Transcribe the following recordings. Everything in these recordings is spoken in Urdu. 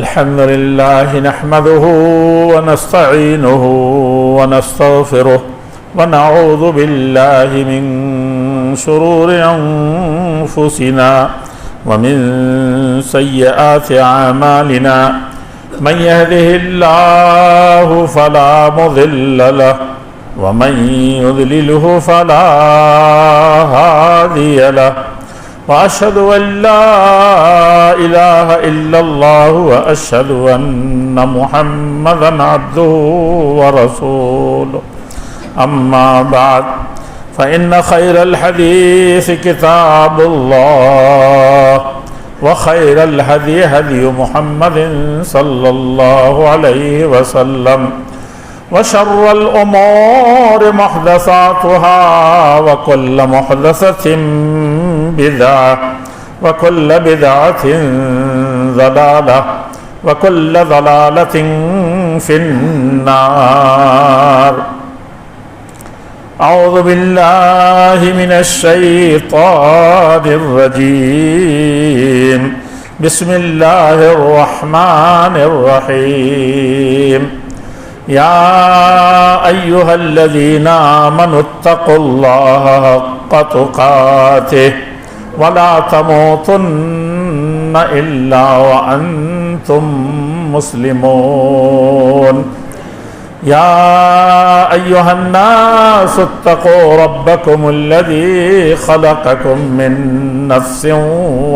الحمد لله نحمده ونستعينه ونستغفره ونعوذ بالله من شرور أنفسنا ومن سيئات أعمالنا من يهده الله فلا مضل له ومن يضلله فلا هادي له وأشهد أن لا إله إلا الله وأشهد أن محمدا عبده ورسوله أما بعد فإن خير الحديث كتاب الله وخير الهدي هدي محمد صلى الله عليه وسلم وشر الأمور محدثاتها وكل محدثة بدعة وكل بدعة ضلالة وكل ضلالة في النار. أعوذ بالله من الشيطان الرجيم. بسم الله الرحمن الرحيم. يا أيها الذين آمنوا اتقوا الله حق تقاته ولا تموتن إلا وأنتم مسلمون. يا أيها الناس اتقوا ربكم الذي خلقكم من نفس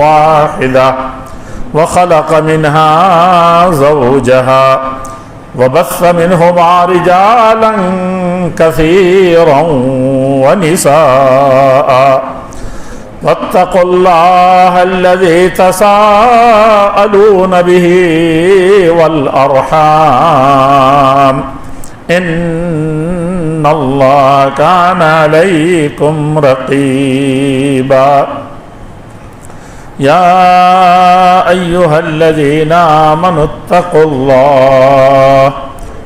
واحدة وخلق منها زوجها وبث منهما رجالا كثيرا ونساء واتقوا الله الذي تساءلون به والأرحام إن الله كان عليكم رقيبا. يا أيها الذين آمنوا اتقوا الله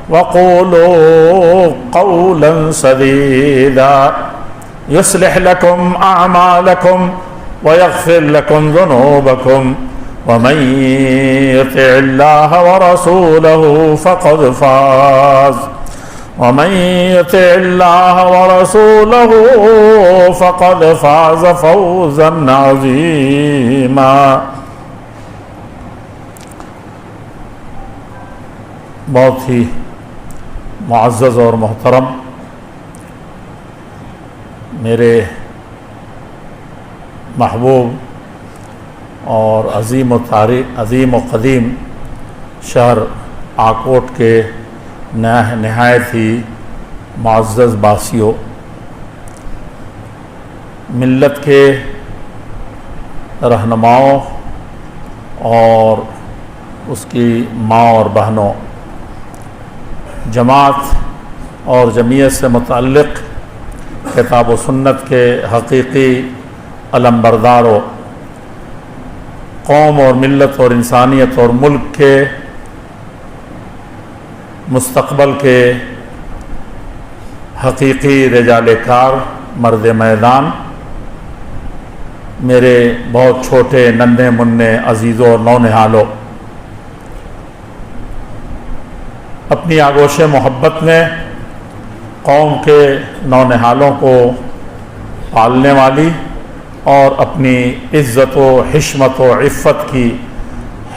وقولوا قولا سديدا يصلح لكم أعمالكم ويغفر لكم ذنوبكم ومن يطع الله ورسوله فقد فاز فقد فاز فوزا عظيما. بہت ہی معزز اور محترم میرے محبوب اور عظیم و قدیم شہر آکوٹ کے نہایت ہی معزز باسیوں، ملت کے رہنماؤں اور اس کی ماں اور بہنوں، جماعت اور جمعیت سے متعلق کتاب و سنت کے حقیقی علمبرداروں، قوم اور ملت اور انسانیت اور ملک کے مستقبل کے حقیقی رجال کار، مرد میدان، میرے بہت چھوٹے ننھے منھے عزیزوں اور نونہالوں، اپنی آغوش محبت میں قوم کے نونہالوں کو پالنے والی اور اپنی عزت و حشمت و عفت کی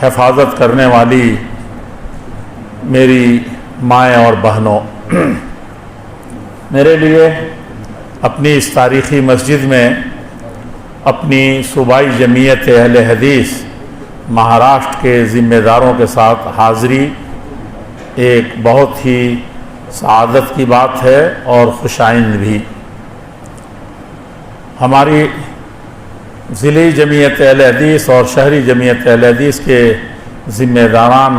حفاظت کرنے والی میری مائیں اور بہنوں، میرے لیے اپنی اس تاریخی مسجد میں اپنی صوبائی جمعیت اہل حدیث مہاراشٹر کے ذمہ داروں کے ساتھ حاضری ایک بہت ہی سعادت کی بات ہے اور خوشائند بھی. ہماری ضلعی جمعیت اہل حدیث اور شہری جمعیت اہل حدیث کے ذمہ داران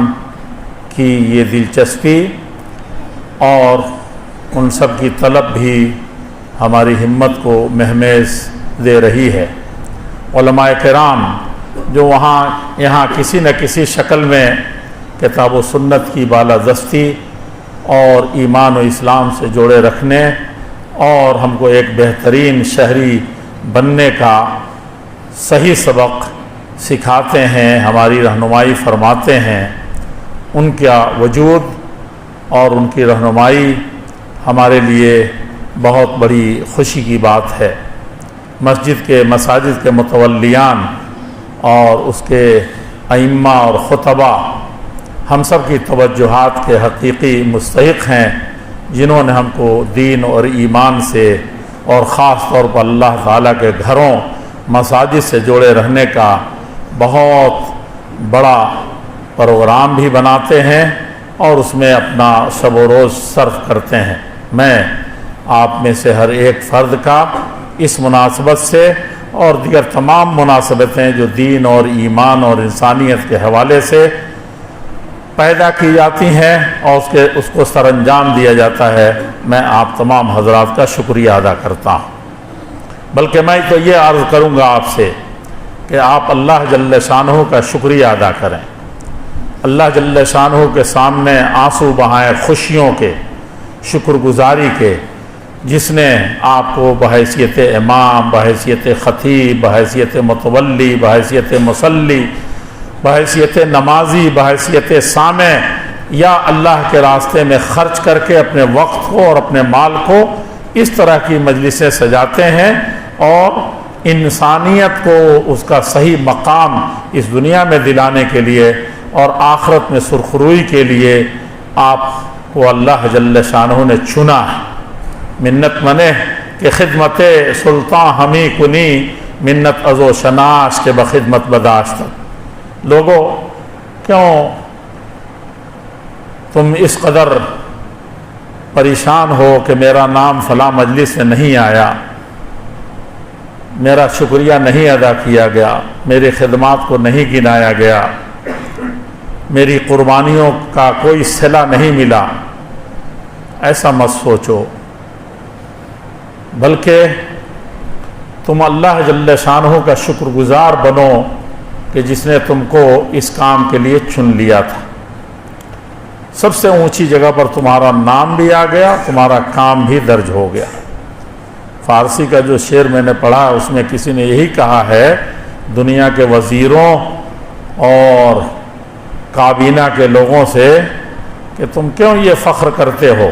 کی یہ دلچسپی اور ان سب کی طلب بھی ہماری ہمت کو مہمیز دے رہی ہے. علماء کرام جو یہاں کسی نہ کسی شکل میں کتاب و سنت کی بالادستی اور ایمان و اسلام سے جوڑے رکھنے اور ہم کو ایک بہترین شہری بننے کا صحیح سبق سکھاتے ہیں، ہماری رہنمائی فرماتے ہیں، ان کا وجود اور ان کی رہنمائی ہمارے لیے بہت بڑی خوشی کی بات ہے۔ مساجد کے متولیان اور اس کے ائمہ اور خطبہ ہم سب کی توجہات کے حقیقی مستحق ہیں، جنہوں نے ہم کو دین اور ایمان سے اور خاص طور پر اللہ تعالیٰ کے گھروں مساجد سے جڑے رہنے کا بہت بڑا پروگرام بھی بناتے ہیں اور اس میں اپنا شب و روز صرف کرتے ہیں۔ میں آپ میں سے ہر ایک فرد کا اس مناسبت سے اور دیگر تمام مناسبتیں جو دین اور ایمان اور انسانیت کے حوالے سے پیدا کی جاتی ہیں اور اس کو سر انجام دیا جاتا ہے، میں آپ تمام حضرات کا شکریہ ادا کرتا ہوں۔ بلکہ میں تو یہ عرض کروں گا آپ سے کہ آپ اللہ جل شانہ کا شکریہ ادا کریں، اللہ جل شانہ کے سامنے آنسو بہائیں خوشیوں کے، شکر گزاری کے، جس نے آپ کو بحیثیت امام، بحیثیت خطیب، بحیثیت متولی، بحیثیت مصلی، بحیثیت نمازی، بحیثیت سامع یا اللہ کے راستے میں خرچ کر کے اپنے وقت کو اور اپنے مال کو اس طرح کی مجلسیں سجاتے ہیں اور انسانیت کو اس کا صحیح مقام اس دنیا میں دلانے کے لیے اور آخرت میں سرخروئی کے لیے آپ کو اللہ جل شانہ نے چنا ہے۔ منت منے کہ خدمت سلطان ہمیں کنی، منت ازو شناش کے بخدمت بداشت۔ لوگوں، کیوں تم اس قدر پریشان ہو کہ میرا نام فلاں مجلس میں نہیں آیا، میرا شکریہ نہیں ادا کیا گیا، میری خدمات کو نہیں گنایا گیا، میری قربانیوں کا کوئی صلہ نہیں ملا؟ ایسا مت سوچو، بلکہ تم اللہ جل شانہ کا شکر گزار بنو کہ جس نے تم کو اس کام کے لیے چن لیا تھا۔ سب سے اونچی جگہ پر تمہارا نام بھی آ گیا، تمہارا کام بھی درج ہو گیا۔ فارسی کا جو شعر میں نے پڑھا اس میں کسی نے یہی کہا ہے دنیا کے وزیروں اور کابینہ کے لوگوں سے کہ تم کیوں یہ فخر کرتے ہو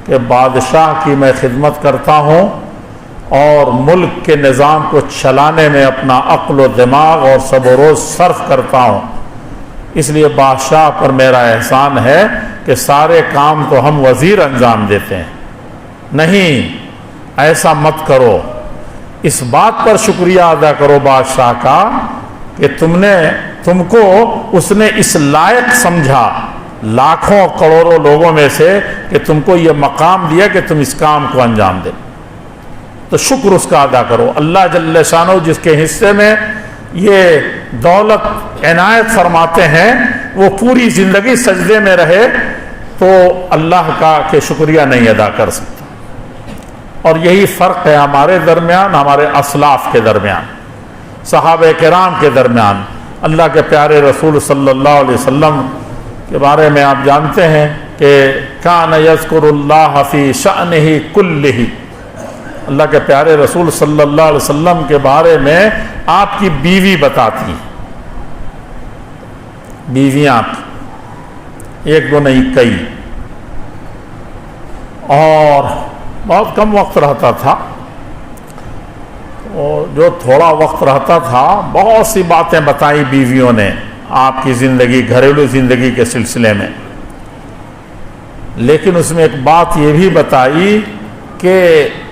کہ بادشاہ کی میں خدمت کرتا ہوں اور ملک کے نظام کو چلانے میں اپنا عقل و دماغ اور سب و روز صرف کرتا ہوں، اس لیے بادشاہ پر میرا احسان ہے کہ سارے کام تو ہم وزیر انجام دیتے ہیں۔ نہیں، ایسا مت کرو، اس بات پر شکریہ ادا کرو بادشاہ کا کہ تم کو اس نے اس لائق سمجھا لاکھوں کروڑوں لوگوں میں سے کہ تم کو یہ مقام دیا کہ تم اس کام کو انجام دے، تو شکر اس کا ادا کرو۔ اللہ جل شانہ جس کے حصے میں یہ دولت عنایت فرماتے ہیں وہ پوری زندگی سجدے میں رہے تو اللہ کا کہ شکریہ نہیں ادا کر سکتا۔ اور یہی فرق ہے ہمارے درمیان، ہمارے اسلاف کے درمیان، صحابہ کرام کے درمیان۔ اللہ کے پیارے رسول صلی اللہ علیہ وسلم کے بارے میں آپ جانتے ہیں کہ کان یذکر اللہ فی شأنہ کلہ، اللہ کے پیارے رسول صلی اللہ علیہ وسلم کے بارے میں آپ کی بیوی بتاتی ہیں، بیویاں آپ کی ایک دو نہیں کئی، اور بہت کم وقت رہتا تھا، اور جو تھوڑا وقت رہتا تھا بہت سی باتیں بتائیں بیویوں نے آپ کی زندگی، گھریلو زندگی کے سلسلے میں، لیکن اس میں ایک بات یہ بھی بتائی کہ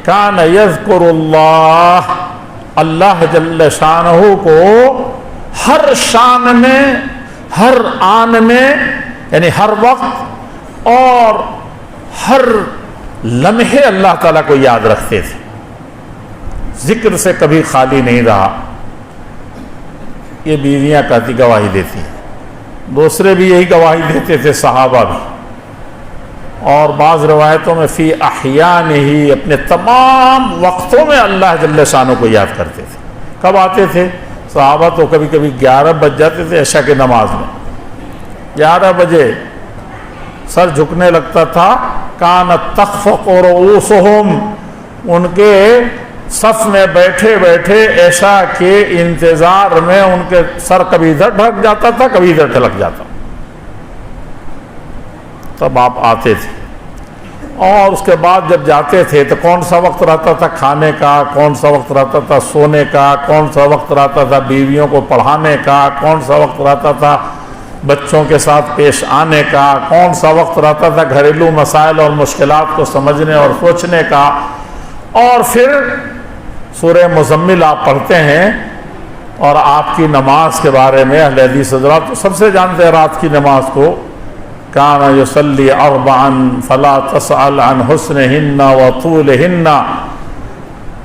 کان یذکر اللہ، اللہ جل شانہ کو ہر شان میں، ہر آن میں، یعنی ہر وقت اور ہر لمحے اللہ تعالیٰ کو یاد رکھتے تھے، ذکر سے کبھی خالی نہیں رہا۔ یہ بیویاں کہتی گواہی دیتی ہیں، دوسرے بھی یہی گواہی دیتے تھے، صحابہ بھی، اور بعض روایتوں میں فی احیان ہی، اپنے تمام وقتوں میں اللہ جل شانہ کو یاد کرتے تھے۔ کب آتے تھے صحابہ؟ تو کبھی کبھی 11 بج جاتے تھے عشاء کی نماز میں، 11 بجے سر جھکنے لگتا تھا، کانت تخفق رؤوسہم، ان کے صف میں بیٹھے بیٹھے عشاء کے انتظار میں ان کے سر کبھی ادھر ڈھک جاتا تھا، کبھی ادھر ڈھلک جاتا۔ تب آپ آتے تھے، اور اس کے بعد جب جاتے تھے تو کون سا وقت رہتا تھا کھانے کا، کون سا وقت رہتا تھا سونے کا، کون سا وقت رہتا تھا بیویوں کو پڑھانے کا، کون سا وقت رہتا تھا بچوں کے ساتھ پیش آنے کا، کون سا وقت رہتا تھا گھریلو مسائل اور مشکلات کو سمجھنے اور سوچنے کا۔ اور پھر سورہ مزمل آپ پڑھتے ہیں، اور آپ کی نماز کے بارے میں اہل حدیث حضرات تو سب سے جانتے ہیں رات کی نماز کو، کان یصلی اربعا فلا تسأل عن حسنہن وطولہن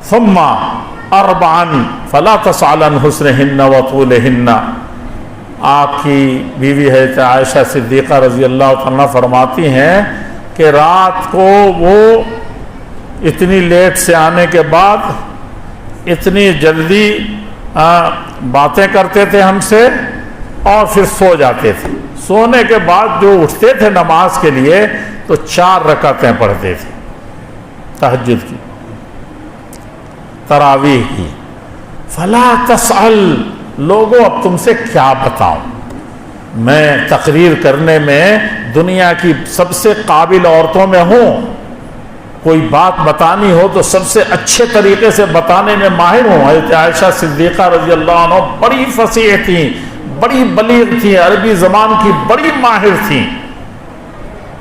ثم اربعا فلا تسأل عن حسنہن وطولہن۔ آپ کی بیوی حضرت عائشہ صدیقہ رضی اللہ عنہ فرماتی ہیں کہ رات کو وہ اتنی لیٹ سے آنے کے بعد اتنی جلدی باتیں کرتے تھے ہم سے اور پھر سو جاتے تھے۔ سونے کے بعد جو اٹھتے تھے نماز کے لیے تو 4 رکعتیں پڑھتے تھے، تہجد کی، تراویح کی۔ فلا تسأل، لوگوں اب تم سے کیا بتاؤں، میں تقریر کرنے میں دنیا کی سب سے قابل عورتوں میں ہوں، کوئی بات بتانی ہو تو سب سے اچھے طریقے سے بتانے میں ماہر ہوں۔ حضرت عائشہ صدیقہ رضی اللہ عنہ بڑی فصیح تھیں، بڑی بلیغ تھیں، عربی زبان کی بڑی ماہر تھیں۔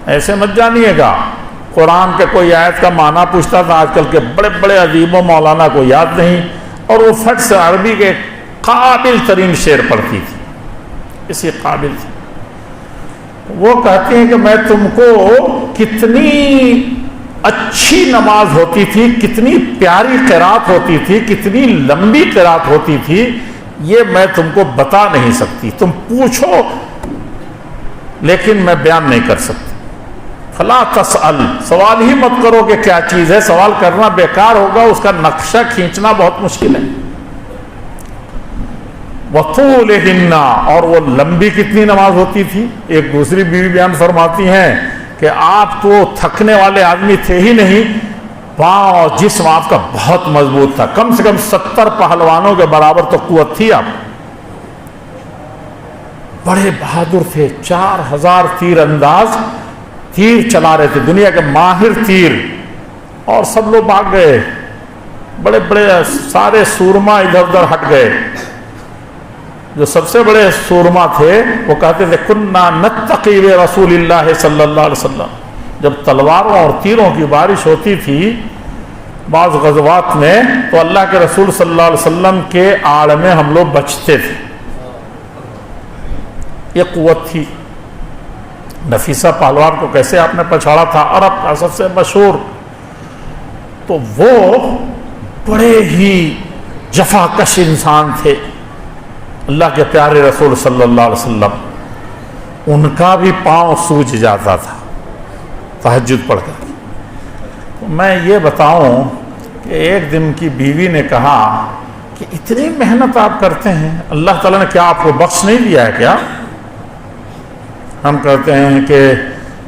ایسے مت جانیے گا قرآن کے کوئی آیت کا معنی پوچھتا تھا، آج کل کے بڑے بڑے عظیموں مولانا کو یاد نہیں، اور وہ فٹ سے عربی کے قابل ترین شعر پڑھتی تھی، اسی قابل تھی۔ وہ کہتی ہیں کہ میں تم کو کتنی اچھی نماز ہوتی تھی، کتنی پیاری قرات ہوتی تھی، کتنی لمبی قرات ہوتی تھی، یہ میں تم کو بتا نہیں سکتی، تم پوچھو لیکن میں بیان نہیں کر سکتی۔ فلا تسأل، سوال ہی مت کرو کہ کیا چیز ہے، سوال کرنا بیکار ہوگا، اس کا نقشہ کھینچنا بہت مشکل ہے۔ وطولہن، اور وہ لمبی کتنی نماز ہوتی تھی۔ ایک دوسری بیوی بیان فرماتی ہیں کہ آپ تو تھکنے والے آدمی تھے ہی نہیں، پاؤں اور جسم آپ کا بہت مضبوط تھا، کم سے کم 70 پہلوانوں کے برابر تو قوت تھی آپ، بڑے بہادر تھے، 4000 تیر انداز تیر چلا رہے تھے، دنیا کے ماہر تیر، اور سب لوگ بھاگ گئے، بڑے بڑے سارے سورما ادھر ادھر ہٹ گئے۔ جو سب سے بڑے سورما تھے وہ کہتے تھے کننا نتقی رسول اللہ صلی اللہ علیہ وسلم، جب تلواروں اور تیروں کی بارش ہوتی تھی بعض غزوات میں تو اللہ کے رسول صلی اللہ علیہ وسلم کے آڑ میں ہم لوگ بچتے تھے، یہ قوت تھی۔ نفیسہ پہلوان کو کیسے آپ نے پچھاڑا تھا، عرب کا سب سے مشہور، تو وہ بڑے ہی جفاکش انسان تھے، اللہ کے پیارے رسول صلی اللہ علیہ وسلم، ان کا بھی پاؤں سوج جاتا تھا تہجد پڑھ کر۔ تو میں یہ بتاؤں کہ ایک دن کی بیوی نے کہا کہ اتنی محنت آپ کرتے ہیں، اللہ تعالیٰ نے کیا آپ کو بخش نہیں دیا ہے کیا؟ ہم کہتے ہیں کہ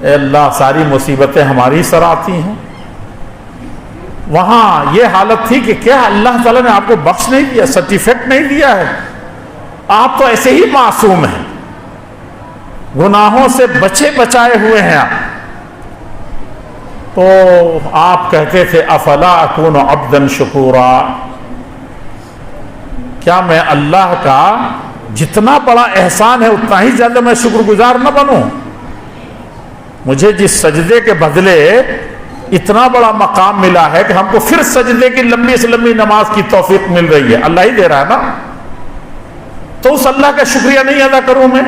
اے اللہ ساری مصیبتیں ہماری سر آتی ہیں، وہاں یہ حالت تھی کہ کیا اللہ تعالیٰ نے آپ کو بخش نہیں دیا، سرٹیفکیٹ نہیں دیا ہے، آپ تو ایسے ہی معصوم ہیں، گناہوں سے بچے بچائے ہوئے ہیں آپ۔ تو آپ کہتے تھے افلا اکون عبدا شکورا، کیا میں اللہ کا جتنا بڑا احسان ہے اتنا ہی زیادہ میں شکر گزار نہ بنوں؟ مجھے جس سجدے کے بدلے اتنا بڑا مقام ملا ہے کہ ہم کو پھر سجدے کی لمبی سے لمبی نماز کی توفیق مل رہی ہے، اللہ ہی دے رہا ہے نا، تو اس اللہ کا شکریہ نہیں ادا کروں میں؟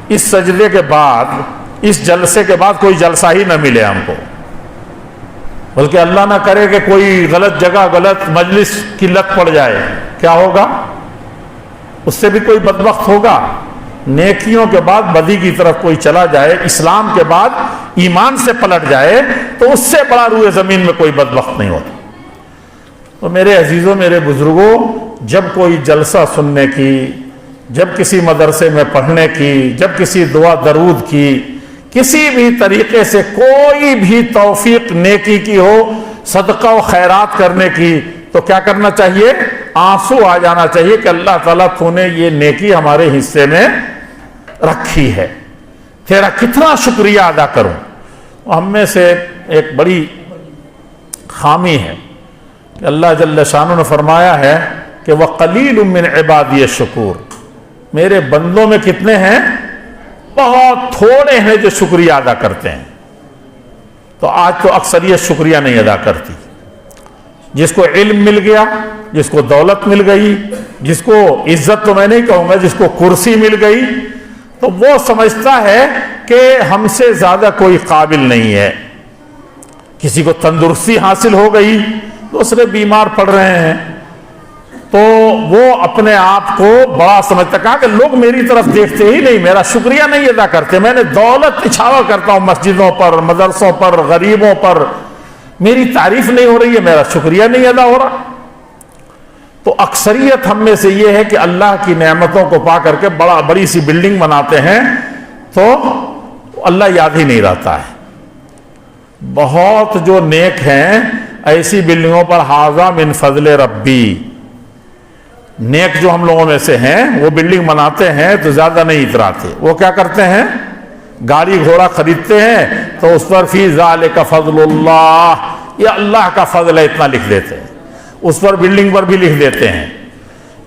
اس سجدے کے بعد، اس جلسے کے بعد کوئی جلسہ ہی نہ ملے ہم کو، بلکہ اللہ نہ کرے کہ کوئی غلط جگہ غلط مجلس کی لت پڑ جائے، کیا ہوگا؟ اس سے بھی کوئی بدبخت ہوگا۔ نیکیوں کے بعد بدی کی طرف کوئی چلا جائے، اسلام کے بعد ایمان سے پلٹ جائے، تو اس سے بڑا روئے زمین میں کوئی بدبخت نہیں ہوتا۔ تو میرے عزیزوں، میرے بزرگوں، جب کوئی جلسہ سننے کی، جب کسی مدرسے میں پڑھنے کی، جب کسی دعا درود کی، کسی بھی طریقے سے کوئی بھی توفیق نیکی کی ہو، صدقہ و خیرات کرنے کی، تو کیا کرنا چاہیے؟ آنسو آ جانا چاہیے کہ اللہ تعالیٰ تو نے یہ نیکی ہمارے حصے میں رکھی ہے۔ تیرا کتنا شکریہ ادا کروں. ہم میں سے ایک بڑی خامی ہے کہ اللہ جل شانہ نے فرمایا ہے کہ وَقَلِيلٌ مِّنْ عِبَادِيَ الشُّكُورُ، میرے بندوں میں کتنے ہیں؟ بہت تھوڑے ہیں جو شکریہ ادا کرتے ہیں. تو آج تو اکثریت شکریہ نہیں ادا کرتی. جس کو علم مل گیا، جس کو دولت مل گئی، جس کو عزت تو میں نہیں کہوں گا، جس کو کرسی مل گئی، تو وہ سمجھتا ہے کہ ہم سے زیادہ کوئی قابل نہیں ہے. کسی کو تندرستی حاصل ہو گئی، دوسرے بیمار پڑ رہے ہیں، تو وہ اپنے آپ کو بڑا سمجھتا. کہا کہ لوگ میری طرف دیکھتے ہی نہیں، میرا شکریہ نہیں ادا کرتے. میں نے دولت اچھاوا کرتا ہوں مسجدوں پر، مدرسوں پر، غریبوں پر، میری تعریف نہیں ہو رہی ہے، میرا شکریہ نہیں ادا ہو رہا. تو اکثریت ہم میں سے یہ ہے کہ اللہ کی نعمتوں کو پا کر کے بڑی سی بلڈنگ بناتے ہیں تو اللہ یاد ہی نہیں رہتا ہے. بہت جو نیک ہیں ایسی بلڈنگوں پر ھذا من فضل ربی، نیک جو ہم لوگوں میں سے ہیں وہ بلڈنگ بناتے ہیں تو زیادہ نہیں اتراتے. وہ کیا کرتے ہیں؟ گاڑی گھوڑا خریدتے ہیں تو اس پر فی ذالک فضل اللہ، یہ اللہ کا فضل ہے، اتنا لکھ دیتے ہیں. اس پر بلڈنگ پر بھی لکھ دیتے ہیں.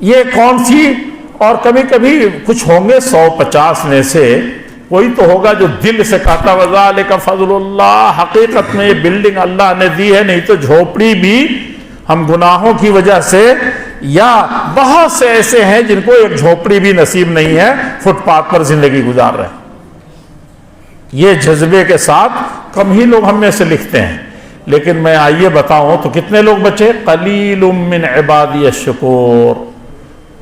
یہ کون سی؟ اور کبھی کبھی کچھ ہوں گے 150 میں سے کوئی تو ہوگا جو دل سے کہتا وذالک فضل اللہ، حقیقت میں یہ بلڈنگ اللہ نے دی ہے. نہیں تو جھوپڑی بھی ہم گناہوں کی وجہ سے، یا بہت سے ایسے ہیں جن کو ایک جھوپڑی بھی نصیب نہیں ہے، فٹ پاتھ پر زندگی گزار رہے ہیں. یہ جذبے کے ساتھ کم ہی لوگ ہم میں سے لکھتے ہیں. لیکن میں آئیے بتاؤں تو کتنے لوگ بچے؟ قلیل من عبادی الشکور،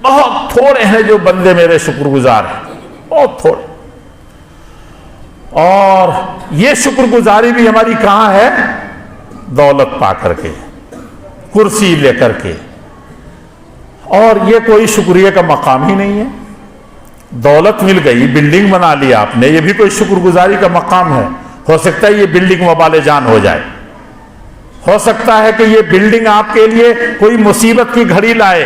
بہت تھوڑے ہیں جو بندے میرے شکر گزار ہیں، بہت تھوڑے. اور یہ شکر گزاری بھی ہماری کہاں ہے؟ دولت پا کر کے، کرسی لے کر کے. اور یہ کوئی شکریہ کا مقام ہی نہیں ہے. دولت مل گئی، بلڈنگ بنا لی آپ نے، یہ بھی کوئی شکر گزاری کا مقام ہے؟ ہو سکتا ہے یہ بلڈنگ وبال جان ہو جائے، ہو سکتا ہے کہ یہ بلڈنگ آپ کے لیے کوئی مصیبت کی گھڑی لائے.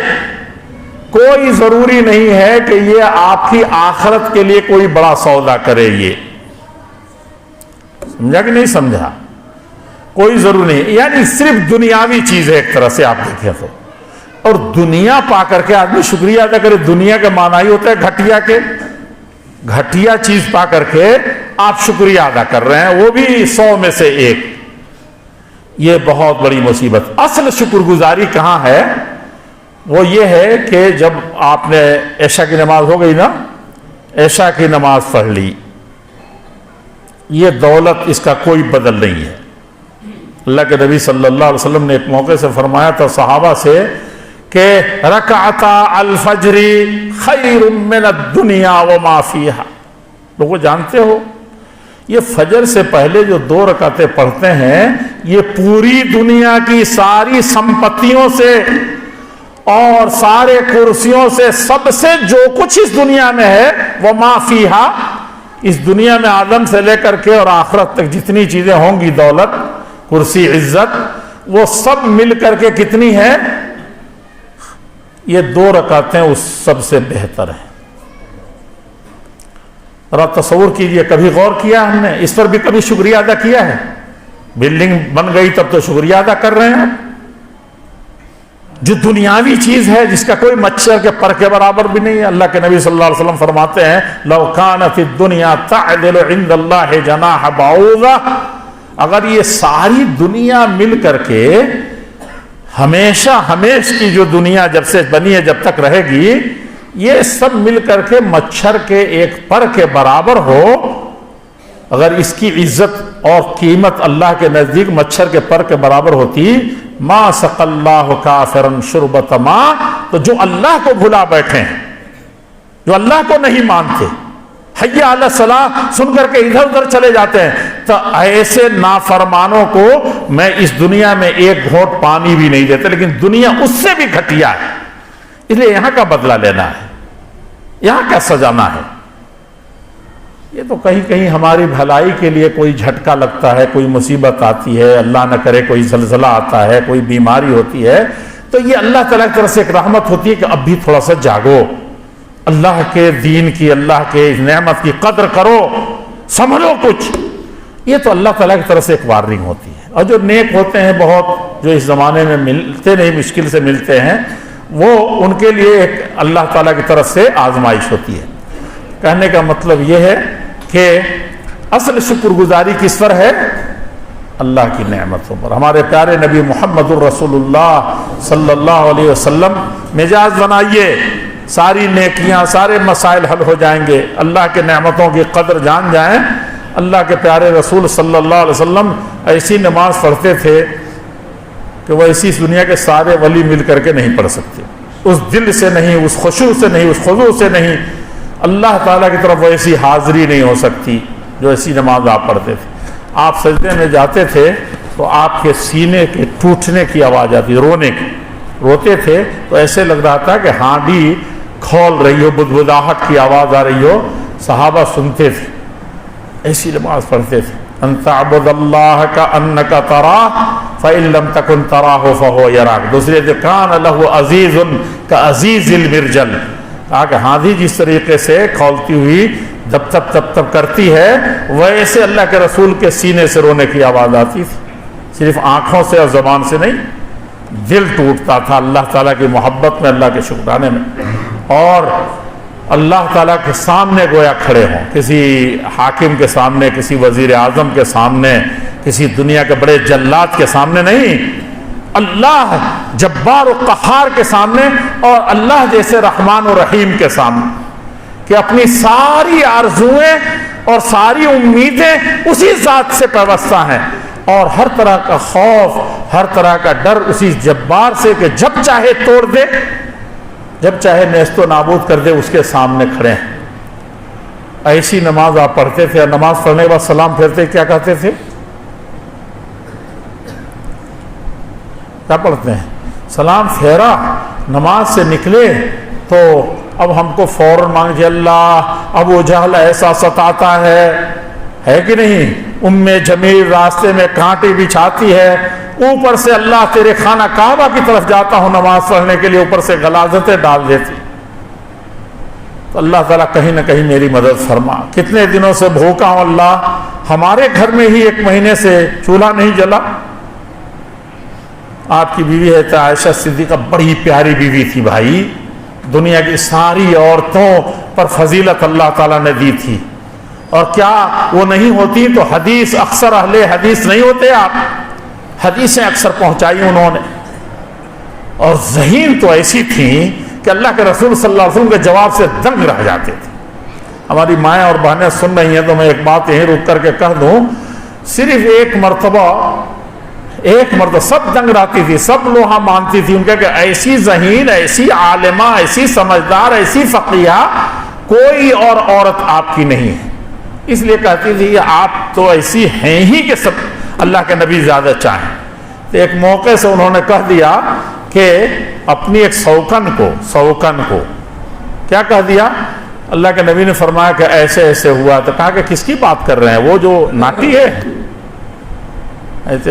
کوئی ضروری نہیں ہے کہ یہ آپ کی آخرت کے لیے کوئی بڑا سودا کرے. یہ سمجھا کہ نہیں سمجھا؟ کوئی ضروری نہیں. یعنی صرف دنیاوی چیز ہے ایک طرح سے آپ دیکھیں تو. اور دنیا پا کر کے آدمی شکریہ ادا کرے، دنیا کا معنی ہی ہوتا ہے گھٹیا کے. گھٹیا چیز پا کر کے آپ شکریہ ادا کر رہے ہیں، وہ بھی 100 میں سے 1. یہ بہت بڑی مصیبت. اصل شکر گزاری کہاں ہے؟ وہ یہ ہے کہ جب آپ نے عشاء کی نماز ہو گئی نا، عشاء کی نماز پڑھ لی، یہ دولت اس کا کوئی بدل نہیں ہے. اللہ کے نبی صلی اللہ علیہ وسلم نے ایک موقع سے فرمایا تھا صحابہ سے کہ رکعتا الفجر خیر من الدنیا وما فیہا. لوگوں جانتے ہو یہ فجر سے پہلے جو 2 رکعتیں پڑھتے ہیں، یہ پوری دنیا کی ساری سمپتیوں سے اور سارے کرسیوں سے، سب سے جو کچھ اس دنیا میں ہے، وما فیہا، اس دنیا میں آدم سے لے کر کے اور آخرت تک جتنی چیزیں ہوں گی، دولت، کرسی، عزت، وہ سب مل کر کے کتنی ہے؟ یہ 2 رکعتیں اس سب سے بہتر ہیں. ذرا تصور کیجئے، کبھی غور کیا ہم نے اس پر بھی؟ کبھی شکریہ ادا کیا ہے؟ بلڈنگ بن گئی تب تو شکریہ ادا کر رہے ہیں. جو دنیاوی چیز ہے جس کا کوئی مچھر کے پر کے برابر بھی نہیں ہے. اللہ کے نبی صلی اللہ علیہ وسلم فرماتے ہیں لو کانت الدنیا تعدل عند اللہ جناح بعوضہ، اگر یہ ساری دنیا مل کر کے ہمیشہ کی جو دنیا جب سے بنی ہے جب تک رہے گی، یہ سب مل کر کے مچھر کے ایک پر کے برابر ہو، اگر اس کی عزت اور قیمت اللہ کے نزدیک مچھر کے پر کے برابر ہوتی، ما سقى اللہ کافرا شربۃ ماء، تو جو اللہ کو بھلا بیٹھے ہیں، جو اللہ کو نہیں مانتے، حی علی الصلاۃ سن کر کے ادھر ادھر چلے جاتے ہیں، تو ایسے نافرمانوں کو میں اس دنیا میں ایک گھونٹ پانی بھی نہیں دیتا. لیکن دنیا اس سے بھی گھٹیا ہے، اس لیے یہاں کا بدلہ لینا ہے، یہاں کا سجانا ہے. یہ تو کہیں کہیں ہماری بھلائی کے لیے کوئی جھٹکا لگتا ہے، کوئی مصیبت آتی ہے، اللہ نہ کرے کوئی زلزلہ آتا ہے، کوئی بیماری ہوتی ہے، تو یہ اللہ تعالیٰ کی طرف سے ایک رحمت ہوتی ہے کہ اب بھی تھوڑا سا جاگو، اللہ کے دین کی، اللہ کے اس نعمت کی قدر کرو. سنبھلو کچھ. یہ تو اللہ تعالیٰ کی طرف سے ایک وارننگ ہوتی ہے. اور جو نیک ہوتے ہیں بہت، جو اس زمانے میں ملتے نہیں، مشکل سے ملتے ہیں، وہ ان کے لیے ایک اللہ تعالیٰ کی طرف سے آزمائش ہوتی ہے. کہنے کا مطلب یہ ہے کہ اصل شکر گزاری کس پر ہے؟ اللہ کی نعمتوں پر. ہمارے پیارے نبی محمد الرسول اللہ صلی اللہ علیہ وسلم مزاج بنائیے، ساری نیکیاں، سارے مسائل حل ہو جائیں گے. اللہ کے نعمتوں کی قدر جان جائیں. اللہ کے پیارے رسول صلی اللہ علیہ وسلم ایسی نماز پڑھتے تھے کہ وہ ایسی دنیا کے سارے ولی مل کر کے نہیں پڑھ سکتے. اس دل سے نہیں، اس خشوع سے نہیں، اس خضوع سے نہیں. اللہ تعالیٰ کی طرف وہ ایسی حاضری نہیں ہو سکتی جو ایسی نماز آپ پڑھتے تھے. آپ سجدے میں جاتے تھے تو آپ کے سینے کے ٹوٹنے کی آواز آتی، رونے کی. روتے تھے تو ایسے لگ رہا تھا کہ ہانڈی کھول رہی ہو، بدبداہٹ کی آواز آ رہی ہو. صحابہ سنتے تھے، ایسی نماز پڑھتے تھے. ان تعبد اللہ کانک تراہ فإن لم تکن تراہ فہو یراک. دوسرے جو کان لہ عزیز کعزیز المرجل، کہا کہ ہاندھی جس طریقے سے کھولتی ہوئی جب تب کرتی ہے، ویسے اللہ کے رسول کے سینے سے رونے کی آواز آتی تھی. صرف آنکھوں سے اور زبان سے نہیں، دل ٹوٹتا تھا اللہ تعالیٰ کی محبت میں، اللہ کے شکرانے میں. اور اللہ تعالیٰ کے سامنے گویا کھڑے ہوں، کسی حاکم کے سامنے، کسی وزیر اعظم کے سامنے، کسی دنیا کے بڑے جلاد کے سامنے نہیں، اللہ جبار و قہار کے سامنے، اور اللہ جیسے رحمان و رحیم کے سامنے، کہ اپنی ساری آرزویں اور ساری امیدیں اسی ذات سے پیوستہ ہیں، اور ہر طرح کا خوف، ہر طرح کا ڈر اسی جبار سے کہ جب چاہے توڑ دے، جب چاہے نیست و نابود کر دے، اس کے سامنے کھڑے ہیں. ایسی نماز آپ پڑھتے تھے. اور نماز پڑھنے کے بعد سلام پھیرتے کیا کہتے تھے؟ کیا پڑھتے ہیں؟ سلام پھیرا، نماز سے نکلے تو اب ہم کو فوراً مانگے اللہ ابو جہل ایسا ستاتا ہے کہ نہیں؟ ام جمیل راستے میں کانٹے بچھاتی ہے، اوپر سے اللہ تیرے خانہ کعبہ کی طرف جاتا ہوں نماز پڑھنے کے لیے، اوپر سے غلاظتیں ڈال دیتی. تو اللہ تعالیٰ کہیں نہ کہیں میری مدد فرما. کتنے دنوں سے بھوکا ہوں اللہ، ہمارے گھر میں ہی 1 مہینے سے چولہا نہیں جلا. آپ کی بیوی ہے عائشہ صدیقہ، بڑی پیاری بیوی تھی بھائی. دنیا کی ساری عورتوں پر فضیلت اللہ تعالیٰ نے دی تھی. اور کیا وہ نہیں ہوتی تو حدیث، اکثر اہل حدیث نہیں ہوتے آپ، حدیثیں اکثر پہنچائی انہوں نے. اور ذہین تو ایسی تھیں کہ اللہ کے رسول صلی اللہ علیہ وسلم کے جواب سے دنگ رہ جاتے تھے. ہماری مائیں اور بہنیں سن رہی ہیں تو میں ایک بات یہیں رک کر کے کہہ دوں، صرف ایک مرتبہ سب دنگ رہتی تھی، سب لوہا مانتی تھی ان کا کہ ایسی ذہین، ایسی عالمہ، ایسی سمجھدار، ایسی فقیہ کوئی اور عورت آپ کی نہیں ہے. اس لیے کہتی تھی کہ آپ تو ایسی ہیں ہی کہ سب اللہ کے نبی زیادہ چاہیں. تو ایک موقع سے انہوں نے کہہ دیا کہ اپنی ایک سوکن کو کیا کہہ دیا؟ اللہ کے نبی نے فرمایا کہ ایسے ایسے ہوا. تو کہا کہ کس کی بات کر رہے ہیں؟ وہ جو ناٹی ہے.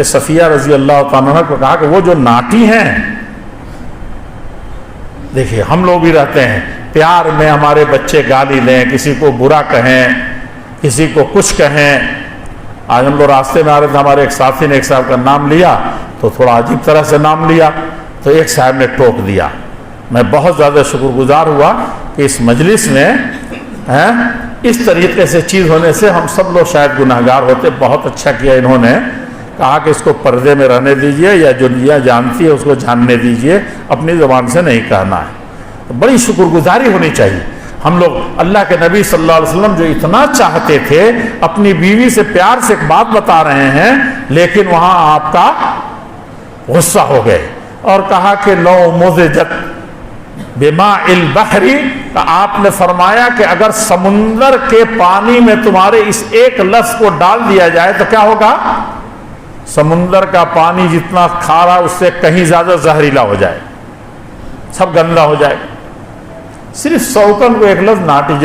صفیہ رضی اللہ تعالیٰ کو کہا کہ وہ جو ناٹی ہیں. دیکھیے ہم لوگ بھی رہتے ہیں پیار میں، ہمارے بچے گالی لیں، کسی کو برا کہیں، کسی کو کچھ کہیں. آج ہم لوگ راستے میں آ رہے تھے، ہمارے ایک ساتھی نے ایک صاحب کا نام لیا تو تھوڑا عجیب طرح سے نام لیا، تو ایک صاحب نے ٹوک دیا. میں بہت زیادہ شکر گزار ہوا کہ اس مجلس میں اس طریقے سے چیز ہونے سے ہم سب لوگ شاید گناہگار ہوتے. بہت اچھا کیا انہوں نے کہا کہ اس کو پردے میں رہنے دیجئے، یا جو جانتی ہے اس کو جاننے دیجئے، اپنی زبان سے نہیں کہنا ہے. تو بڑی شکر گزاری ہونی چاہیے. ہم لوگ اللہ کے نبی صلی اللہ علیہ وسلم جو اتنا چاہتے تھے، اپنی بیوی سے پیار سے ایک بات بتا رہے ہیں، لیکن وہاں آپ کا غصہ ہو گئے اور کہا کہ لو مزجت بماء البحر، آپ نے فرمایا کہ اگر سمندر کے پانی میں تمہارے اس ایک لفظ کو ڈال دیا جائے تو کیا ہوگا؟ سمندر کا پانی جتنا کھارا اس سے کہیں زیادہ زہریلا ہو جائے، سب گندا ہو جائے. صرف سوکن کو ایک لفظ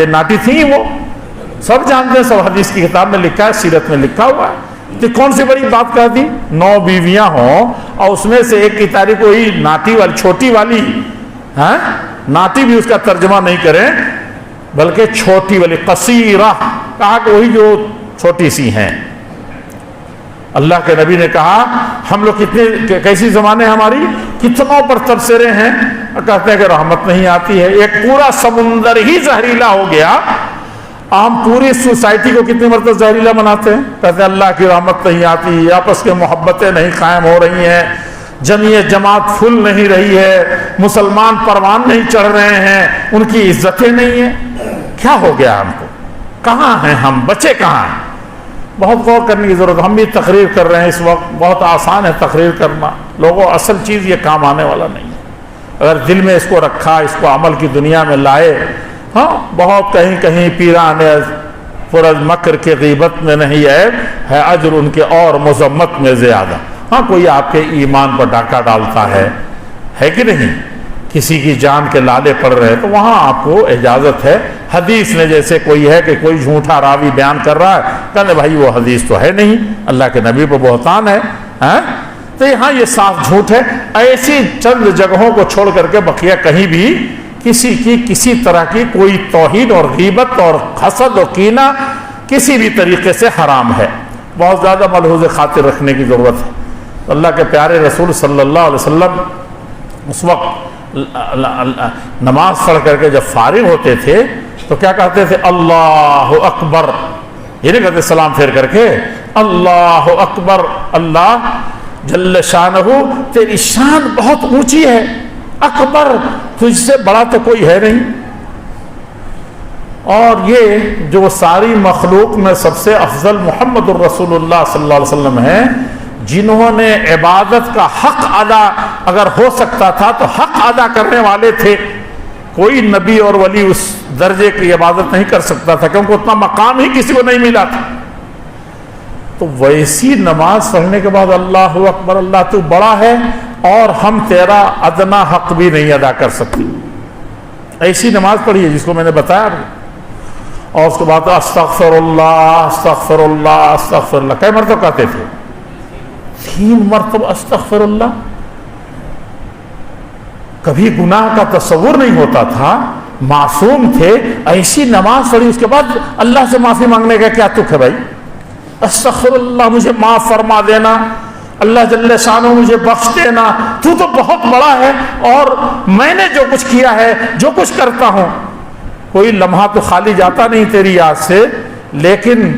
ناٹی تھی، وہ سب جانتے ہیں، سب حدیث کی کتاب میں لکھا ہے، سیرت میں لکھا ہوا ہے. کہ کون سی بڑی بات کہہ دی؟ 9 بیویاں ہوں اور اس میں سے ایک کی تاریخ کوئی ناٹی والی، چھوٹی والی، ناٹی بھی اس کا ترجمہ نہیں کریں بلکہ چھوٹی والی، قصیرہ، کہا کہ وہی جو چھوٹی سی ہیں۔ اللہ کے نبی نے کہا ہم لوگ کتنے کیسی زمانے ہماری کتنوں پر تبصرے ہیں، اور کہتے ہیں کہ رحمت نہیں آتی ہے، ایک پورا سمندر ہی زہریلا ہو گیا، ہم پوری سوسائٹی کو کتنی مرتبہ زہریلا بناتے ہیں، کہتے ہیں اللہ کی رحمت نہیں آتی، آپس کے محبتیں نہیں قائم ہو رہی ہیں، جمعیت جماعت پھول نہیں رہی ہے، مسلمان پروان نہیں چڑھ رہے ہیں، ان کی عزتیں نہیں ہیں۔ کیا ہو گیا ہم کو؟ کہاں ہیں ہم؟ بچے کہاں ہیں؟ بہت غور کرنے کی ضرورت۔ ہم بھی تقریر کر رہے ہیں اس وقت، بہت آسان ہے تقریر کرنا، لوگوں اصل چیز یہ کام آنے والا نہیں ہے۔ اگر دل میں اس کو رکھا، اس کو عمل کی دنیا میں لائے، ہاں بہت کہیں کہیں پیران فرض مکر کے غیبت میں نہیں ہے اجر ان کے اور مذمت میں زیادہ۔ ہاں کوئی آپ کے ایمان پر ڈاکہ ڈالتا ہے کہ نہیں، کسی کی جان کے لالے پڑ رہے تو وہاں آپ کو اجازت ہے۔ حدیث میں جیسے کوئی ہے کہ کوئی جھوٹا راوی بیان کر رہا ہے، کہنے بھائی وہ حدیث تو ہے نہیں، اللہ کے نبی پہ بہتان ہے، تو یہاں یہ صاف جھوٹ ہے۔ ایسی چند جگہوں کو چھوڑ کر کے بقیہ کہیں بھی کسی کی کسی طرح کی کوئی توہین اور غیبت اور حسد اور کینہ کسی بھی طریقے سے حرام ہے، بہت زیادہ ملحوظ خاطر رکھنے کی ضرورت ہے۔ اللہ کے پیارے رسول صلی اللہ علیہ وسلم اس وقت نماز پڑھ کر کے جب فارغ ہوتے تھے تو کیا کہتے تھے؟ اللہ اکبر، یہ نہیں کہتے سلام پھیر کر کے، اللہ اکبر، اللہ جل شانہ تیری شان بہت اونچی ہے، اکبر تجھ سے بڑا تو کوئی ہے نہیں۔ اور یہ جو ساری مخلوق میں سب سے افضل محمد الرسول اللہ صلی اللہ علیہ وسلم ہیں، جنہوں نے عبادت کا حق ادا اگر ہو سکتا تھا تو حق ادا کرنے والے تھے، کوئی نبی اور ولی اس درجے کی عبادت نہیں کر سکتا تھا کیونکہ اتنا مقام ہی کسی کو نہیں ملا تھا۔ تو ویسی نماز پڑھنے کے بعد اللہ اکبر، اللہ تو بڑا ہے اور ہم تیرا ادنا حق بھی نہیں ادا کر سکتے، ایسی نماز پڑھی ہے جس کو میں نے بتایا۔ اور اس کے بعد استغفر اللہ استغفر اللہ استغفر اللہ، کئی مرتبہ کہتے تھے؟ 3 مرتبہ استغفر اللہ۔ کبھی گناہ کا تصور نہیں ہوتا تھا، معصوم تھے، ایسی نماز پڑھی، اس کے بعد اللہ سے معافی مانگنے کا کیا تک ہے بھائی؟ استغفر اللہ، مجھے معاف فرما دینا، اللہ جل شانہ مجھے بخش دینا، تو بہت بڑا ہے اور میں نے جو کچھ کیا ہے، جو کچھ کرتا ہوں، کوئی لمحہ تو خالی جاتا نہیں تیری یاد سے، لیکن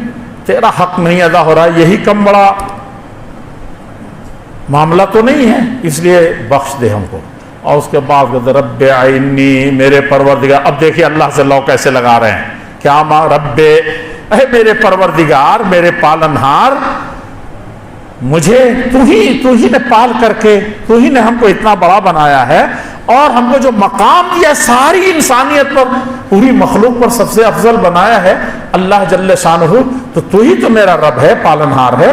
تیرا حق نہیں ادا ہو رہا، یہی کم بڑا معاملہ تو نہیں ہے، اس لیے بخش دے ہم کو۔ اور اس کے بعد کہتے رب اعنی، میرے پروردگار۔ اب دیکھیے اللہ سے لو کیسے لگا رہے ہیں، کیا ماں رب، اے میرے پروردگار، میرے پالنہار، مجھے تو ہی نے پال کر کے، تو ہی نے ہم کو اتنا بڑا بنایا ہے، اور ہم کو جو مقام دیا ساری انسانیت پر، پوری مخلوق پر سب سے افضل بنایا ہے اللہ جل شانہ، تو ہی تو میرا رب ہے، پالنہار ہے۔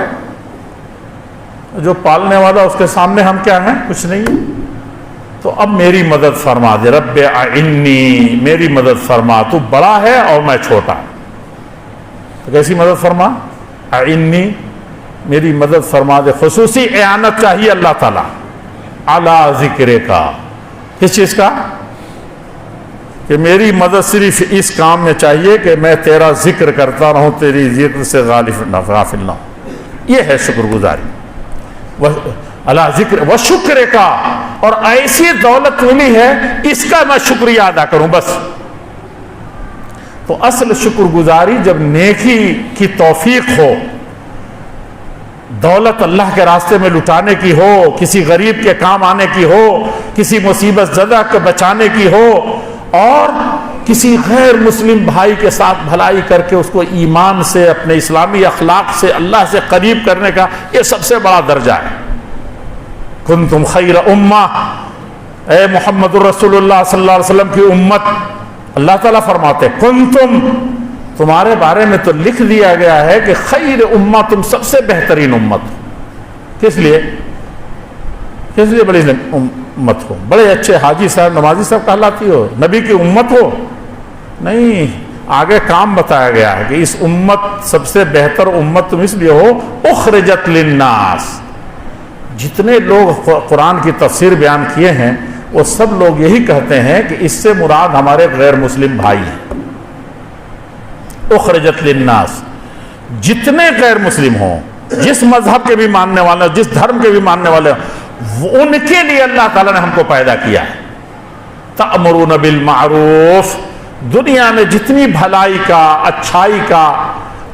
جو پالنے والا اس کے سامنے ہم کیا ہیں؟ کچھ نہیں ہے۔ تو اب میری مدد فرما دے، رب اعنی، میری مدد فرما، تو بڑا ہے اور میں چھوٹا۔ تو کیسی مدد فرما؟ اعنی، میری مدد فرما دے۔ خصوصی اعانت چاہیے اللہ تعالیٰ، اعلیٰ ذکر کا، کس چیز کا؟ کہ میری مدد صرف اس کام میں چاہیے کہ میں تیرا ذکر کرتا رہوں، تیری ذکر سے غافل نہ ہوں۔ یہ ہے شکر گزاری، اللہ ذکر و شکر کا، اور ایسی دولت ملی ہے اس کا میں شکریہ ادا کروں بس۔ تو اصل شکر گزاری جب نیکی کی توفیق ہو، دولت اللہ کے راستے میں لٹانے کی ہو، کسی غریب کے کام آنے کی ہو، کسی مصیبت زدہ کو بچانے کی ہو، اور کسی غیر مسلم بھائی کے ساتھ بھلائی کر کے اس کو ایمان سے، اپنے اسلامی اخلاق سے اللہ سے قریب کرنے کا، یہ سب سے بڑا درجہ ہے۔ کنتم خیر امہ، اے محمد الرسول اللہ صلی اللہ علیہ وسلم کی امت، اللہ تعالیٰ فرماتے کنتم، تمہارے بارے میں تو لکھ دیا گیا ہے کہ خیر امہ، تم سب سے بہترین امت۔ کس لیے بڑی امت ہو؟ بڑے اچھے حاجی صاحب، نمازی صاحب کہلاتی ہو، نبی کی امت ہو؟ نہیں، آگے کام بتایا گیا ہے کہ اس امت سب سے بہتر امت تم اس لیے ہو، اخرجت للناس۔ جتنے لوگ قرآن کی تفسیر بیان کیے ہیں وہ سب لوگ یہی کہتے ہیں کہ اس سے مراد ہمارے غیر مسلم بھائی ہیں۔ اخرجت للناس، جتنے غیر مسلم ہوں، جس مذہب کے بھی ماننے والے ہوں، جس دھرم کے بھی ماننے والے ہوں، ان کے لیے اللہ تعالیٰ نے ہم کو پیدا کیا ہے۔ تأمرون بالمعروف، دنیا میں جتنی بھلائی کا، اچھائی کا،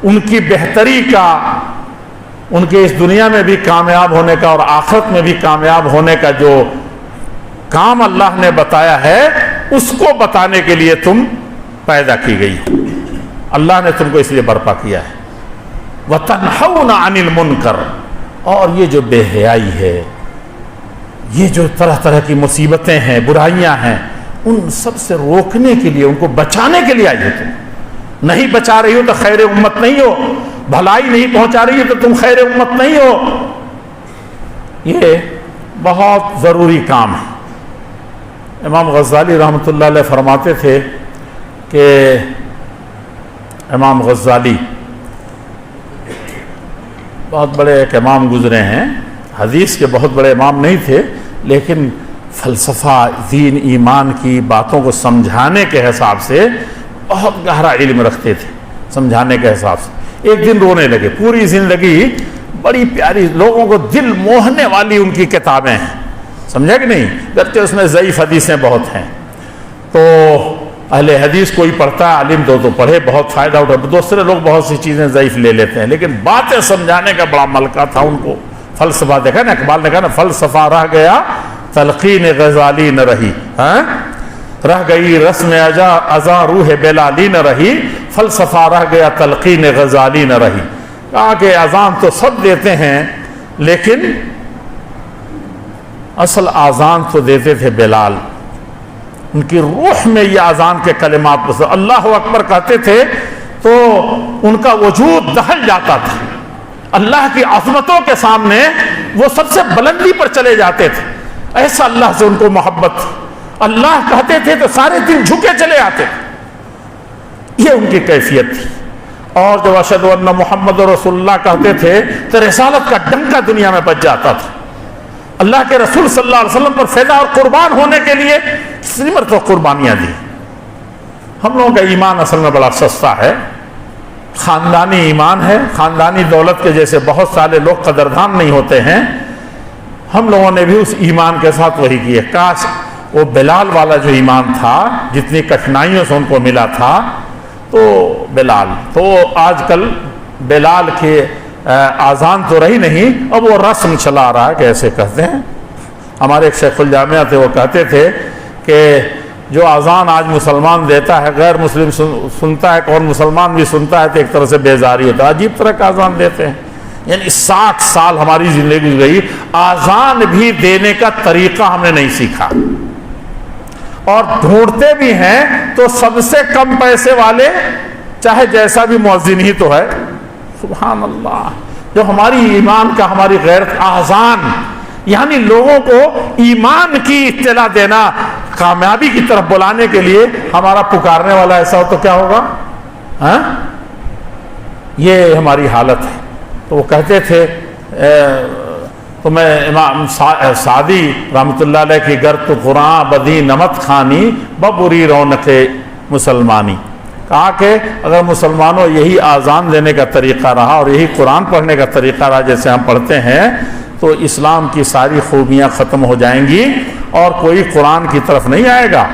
ان کی بہتری کا، ان کے اس دنیا میں بھی کامیاب ہونے کا اور آخرت میں بھی کامیاب ہونے کا جو کام اللہ نے بتایا ہے، اس کو بتانے کے لیے تم پیدا کی گئی، اللہ نے تم کو اس لیے برپا کیا ہے۔ وَتَنْحَوْنَ عَنِ الْمُنْكَرِ، اور یہ جو بے حیائی ہے، یہ جو طرح طرح کی مصیبتیں ہیں، برائیاں ہیں، ان سب سے روکنے کے لیے، ان کو بچانے کے لیے آئی ہو تم۔ نہیں بچا رہی ہو تو خیر امت نہیں ہو، بھلائی نہیں پہنچا رہی ہو تو تم خیر امت نہیں ہو۔ یہ بہت ضروری کام ہے۔ امام غزالی رحمۃ اللہ علیہ فرماتے تھے کہ امام غزالی بہت بڑے ایک امام گزرے ہیں، حدیث کے بہت بڑے امام نہیں تھے، لیکن فلسفہ، دین، ایمان کی باتوں کو سمجھانے کے حساب سے بہت گہرا علم رکھتے تھے، سمجھانے کے حساب سے۔ ایک دن رونے لگے، پوری زندگی بڑی پیاری، لوگوں کو دل موہنے والی ان کی کتابیں ہیں، سمجھا کہ نہیں؟ گرچہ اس میں ضعیف حدیثیں بہت ہیں، تو اہل حدیث کوئی پڑھتا ہے، عالم تو پڑھے، بہت فائدہ اٹھا، دوسرے لوگ بہت سی چیزیں ضعیف لے لیتے ہیں، لیکن باتیں سمجھانے کا بڑا ملکہ تھا ان کو۔ فلسفہ دیکھا نا، اقبال نے کہا نا، فلسفہ رہ گیا تلقین غزالی نہ رہی، رہ گئی رسم ازاں روح بلالی نہ رہی، فلسفہ رہ گیا تلقین غزالی نہ رہی۔ کہا کہ اذان تو سب دیتے ہیں، لیکن اصل اذان تو دیتے تھے بلال، ان کی روح میں یہ اذان کے کلمات، اللہ اکبر کہتے تھے تو ان کا وجود دہل جاتا تھا، اللہ کی عظمتوں کے سامنے وہ سب سے بلندی پر چلے جاتے تھے، ایسا اللہ سے ان کو محبت تھی، اللہ کہتے تھے تو سارے دن جھکے چلے آتے تھے، یہ ان کی کیفیت تھی۔ اور جب اشہد ان محمد رسول اللہ کہتے تھے تو رسالت کا ڈنکا دنیا میں بج جاتا تھا، اللہ کے رسول صلی اللہ علیہ وسلم پر فدا اور قربان ہونے کے لیے کتنی مرتبہ قربانیاں دی۔ ہم لوگوں کا ایمان اصل میں بڑا سستا ہے، خاندانی ایمان ہے، خاندانی دولت کے جیسے بہت سارے لوگ قدردان نہیں ہوتے ہیں، ہم لوگوں نے بھی اس ایمان کے ساتھ وہی کی ہے۔ کاش وہ بلال والا جو ایمان تھا، جتنی کٹھنائیوں سے ان کو ملا تھا، تو بلال تو آج کل بلال کے آزان تو رہی نہیں، اب وہ رسم چلا رہا ہے، کیسے کہتے ہیں، ہمارے ایک شیخ الجامعہ تھے، وہ کہتے تھے کہ جو آزان آج مسلمان دیتا ہے، غیر مسلم سنتا ہے، کون مسلمان بھی سنتا ہے تو ایک طرح سے بیزاری ہوتا ہے، عجیب طرح کا آزان دیتے ہیں۔ یعنی 60 سال ہماری زندگی گئی، آزان بھی دینے کا طریقہ ہم نے نہیں سیکھا، اور ڈھونڈتے بھی ہیں تو سب سے کم پیسے والے، چاہے جیسا بھی مؤذن ہی تو ہے، سبحان اللہ، جو ہماری ایمان کا، ہماری غیرت، آزان یعنی لوگوں کو ایمان کی اطلاع دینا، کامیابی کی طرف بلانے کے لیے ہمارا پکارنے والا ایسا ہو تو کیا ہوگا؟ یہ ہماری حالت ہے۔ تو وہ کہتے تھے، تو میں امام سعدی رحمۃ اللہ علیہ کی گر تو قرآن بدی نمت خانی ببری رونق مسلمانی، کہا کہ اگر مسلمانوں یہی آزان دینے کا طریقہ رہا اور یہی قرآن پڑھنے کا طریقہ رہا جیسے ہم پڑھتے ہیں، تو اسلام کی ساری خوبیاں ختم ہو جائیں گی اور کوئی قرآن کی طرف نہیں آئے گا۔